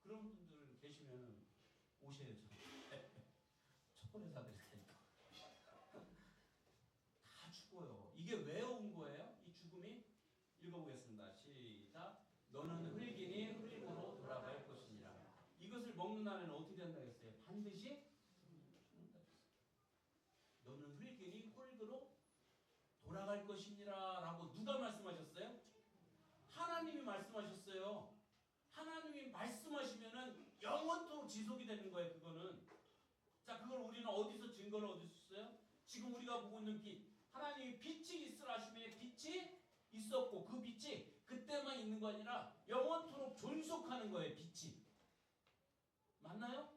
그런 분들 계시면 오셔요. 초콜릿 사드릴 테니까. 다 죽어요. 이게 왜 온 거예요? 이 죽음이? 읽어보겠습니다. 시작. 너는 흙이니 흙으로 돌아갈 것이니라. 이것을 먹는 날에는 어떻게 된다고 했어요? 반드시 죽는다. 너는 흙이니 흙으로 돌아갈 것이니라 라고 누가 말씀하셨어요? 하나님이 말씀하셨어요. 하나님이 말씀하시면은 영원토록 지속이 되는 거예요. 그거는. 자, 그걸 우리는 어디서 증거를 얻을 수 있어요? 지금 우리가 보고 있는 빛, 하나님이 빛이 있으라 하시면 빛이 있었고 그 빛이 그때만 있는 거 아니라 영원토록 존속하는 거예요. 빛이. 맞나요?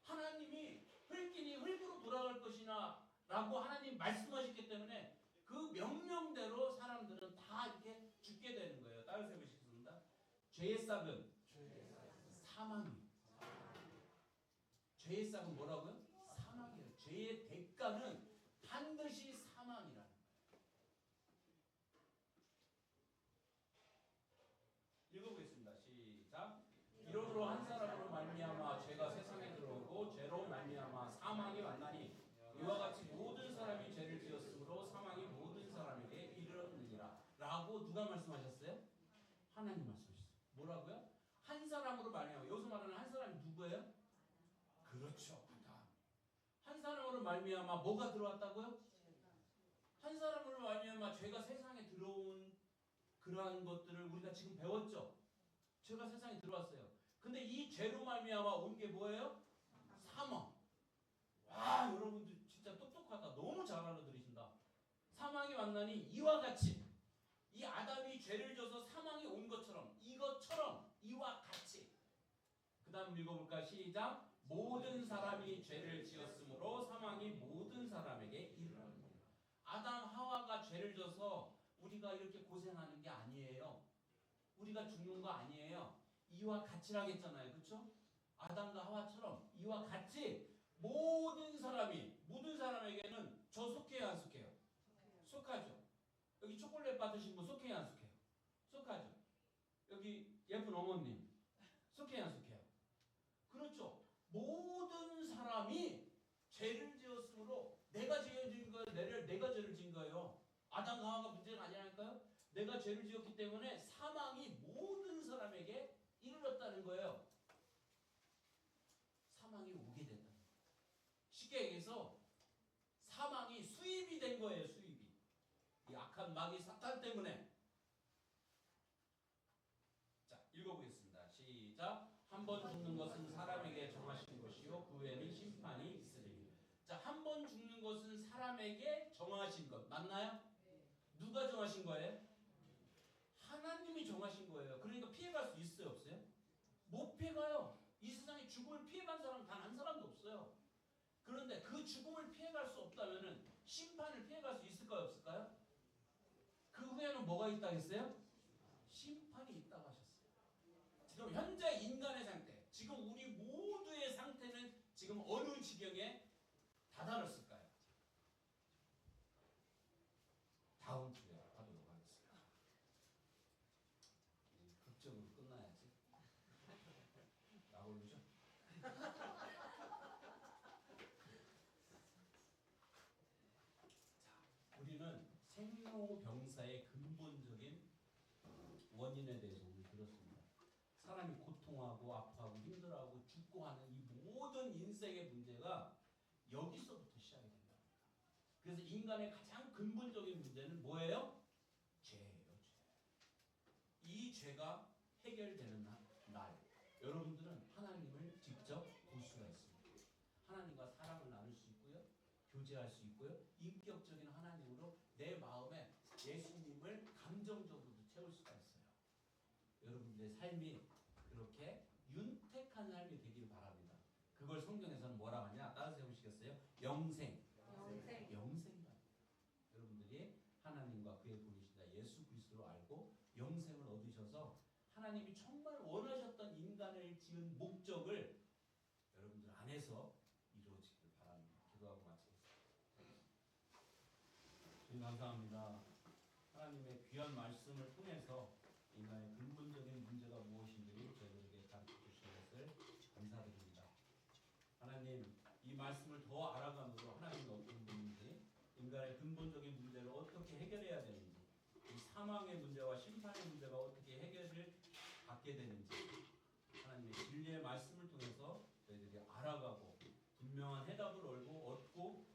하나님이 흙이니 흙으로 돌아갈 것이나 라고 하나님 말씀하셨기 때문에 그 명령대로 사람들은 다 이렇게 죽게 되는 거예요. 따라서 해보시겠습니다. 죄의 싹은 사망이에요. 죄의 싹은 뭐라고요? 사망이에요. 죄의 대가는 반드시 사망이라는 거예요. 읽어보겠습니다. 시작. 이러므로 한 사람으로 말미암아 죄가 세상에 들어오고 죄로 말미암아 사망이 왔나니 이와 같이 모든 사람이 죄를 지었으므로 사망이 모든 사람에게 이르렀느니라. 라고 누가 말씀하셨어요? 하나님 말씀하셨어요. 뭐라고요? 한 사람으로 말미암아. 여기서 말하는 한 사람이 누구예요? 그렇죠. 아담. 한 사람으로 말미암아 뭐가 들어왔다고요? 한 사람으로 말미암아 죄가 세상에 들어온 그러한 것들을 우리가 지금 배웠죠. 죄가 세상에 들어왔어요. 근데 이 죄로 말미암아 온 게 뭐예요? 사망. 와, 여러분들 진짜 똑똑하다. 너무 잘 알아들으신다. 사망이 왔나니 이와 같이 이 아담이 죄를 져서 사망이 온 것처럼 이것처럼 이와 같이. 그 다음 읽어볼까? 시작. 모든 사람이 죄를 지었으므로 사망이 모든 사람에게 이르렀느니라. 아담 하와가 죄를 져서 우리가 이렇게 고생하는 게 아니에요. 우리가 죽는 거 아니에요. 이와 같이라겠잖아요. 그렇죠? 아담과 하와처럼 이와 같이 모든 사람에게는 저 속해요, 안 속해요? 속하죠. 여기 초콜릿 받으신 분 속해요, 안 속해요? 속하죠. 여기 예쁜 어머님 속해요, 안 속해요? 그렇죠. 모든 사람이 죄를 지었으므로 내가 죄를 지은 거예요. 내가 죄를 지은 거예요. 아담과 하와가 문제가 아니라니까요. 내가 죄를 지었기 때문에 사망이 모든 사람에게 이르렀다는 거예요. 사망이 오게 됐다는 거예요. 쉽게 얘기해서 사망이 수입이 된 거예요. 수입이. 이 악한 마귀 사탄 때문에. 자, 읽어보겠습니다. 시작. 한 번 죽는 것은 사람에게 정하신 것이요 그 후에는 심판이 있으리니. 자, 한 번 죽는 것은 사람에게 정하신 것. 맞나요? 누가 정하신 거예요? 하나님이 정하신 거예요. 그러니까 피해갈 수 있어요, 없어요? 못 피해가요. 이 세상에 죽음을 피해간 사람 단 한 사람도 없어요. 그런데 그 죽음을 피해갈 수 없다면은 심판을 피해갈 수 있을까요, 없을까요? 그 후에는 뭐가 있다고 했어요? 심판이 있다고 하셨어요. 지금 현재 인간의 상태, 지금 우리 모두의 상태는 지금 어느 지경에 다다랐을까요? 다음 주에 하도록 하겠습니다. 극적으로 끝나야지. 나오죠? 자, 우리는 생로병사의 근본적인 원인에 대해서 오늘 들었습니다. 사람이 고통하고 아파하고 힘들어하고 죽고 하는 이 모든 인생의 문제가 여기서부터 시작이 된다. 그래서 인간의 가장 근본적인 문제는 뭐예요? 죄예요. 죄. 이 죄가 해결되는 날 여러분들은 하나님을 직접 볼 수가 있습니다. 하나님과 사랑을 나눌 수 있고요. 교제할 수 있고요. 인격적인 하나님으로 내 마음에 예수님을 감정적으로도 채울 수가 있어요. 여러분들의 삶이 그렇게 윤택한 삶이 되기를 바랍니다. 그걸 성경에서는 뭐라고 하냐? 따라서 해보시겠어요? 영생. 영생이다. 여러분들이 하나님과 그의 본이시다 예수 그리스도를 알고 영생을 얻으셔서 하나님이 정말 원하셨던 인간을 지은 목적을 여러분들 안에서 이루어지기를 바랍니다. 기도하고 마치겠습니다. 주님 감사합니다. 하나님의 귀한 말씀을 통해서 인간의 근본적인 문제가 무엇인지를 저희들에게 가르쳐 주신 것을 감사드립니다. 하나님, 이 말씀을 더 알아감으로 하나님은 어떤 분인지, 인간의 근본적인 문제를 어떻게 해결해야 되는지, 이 사망의 문제와 심판의 문제가 어떻게 해결을 받게 되는지 하나님의 진리의 말씀을 통해서 저희들이 알아가고 분명한 해답을 얻고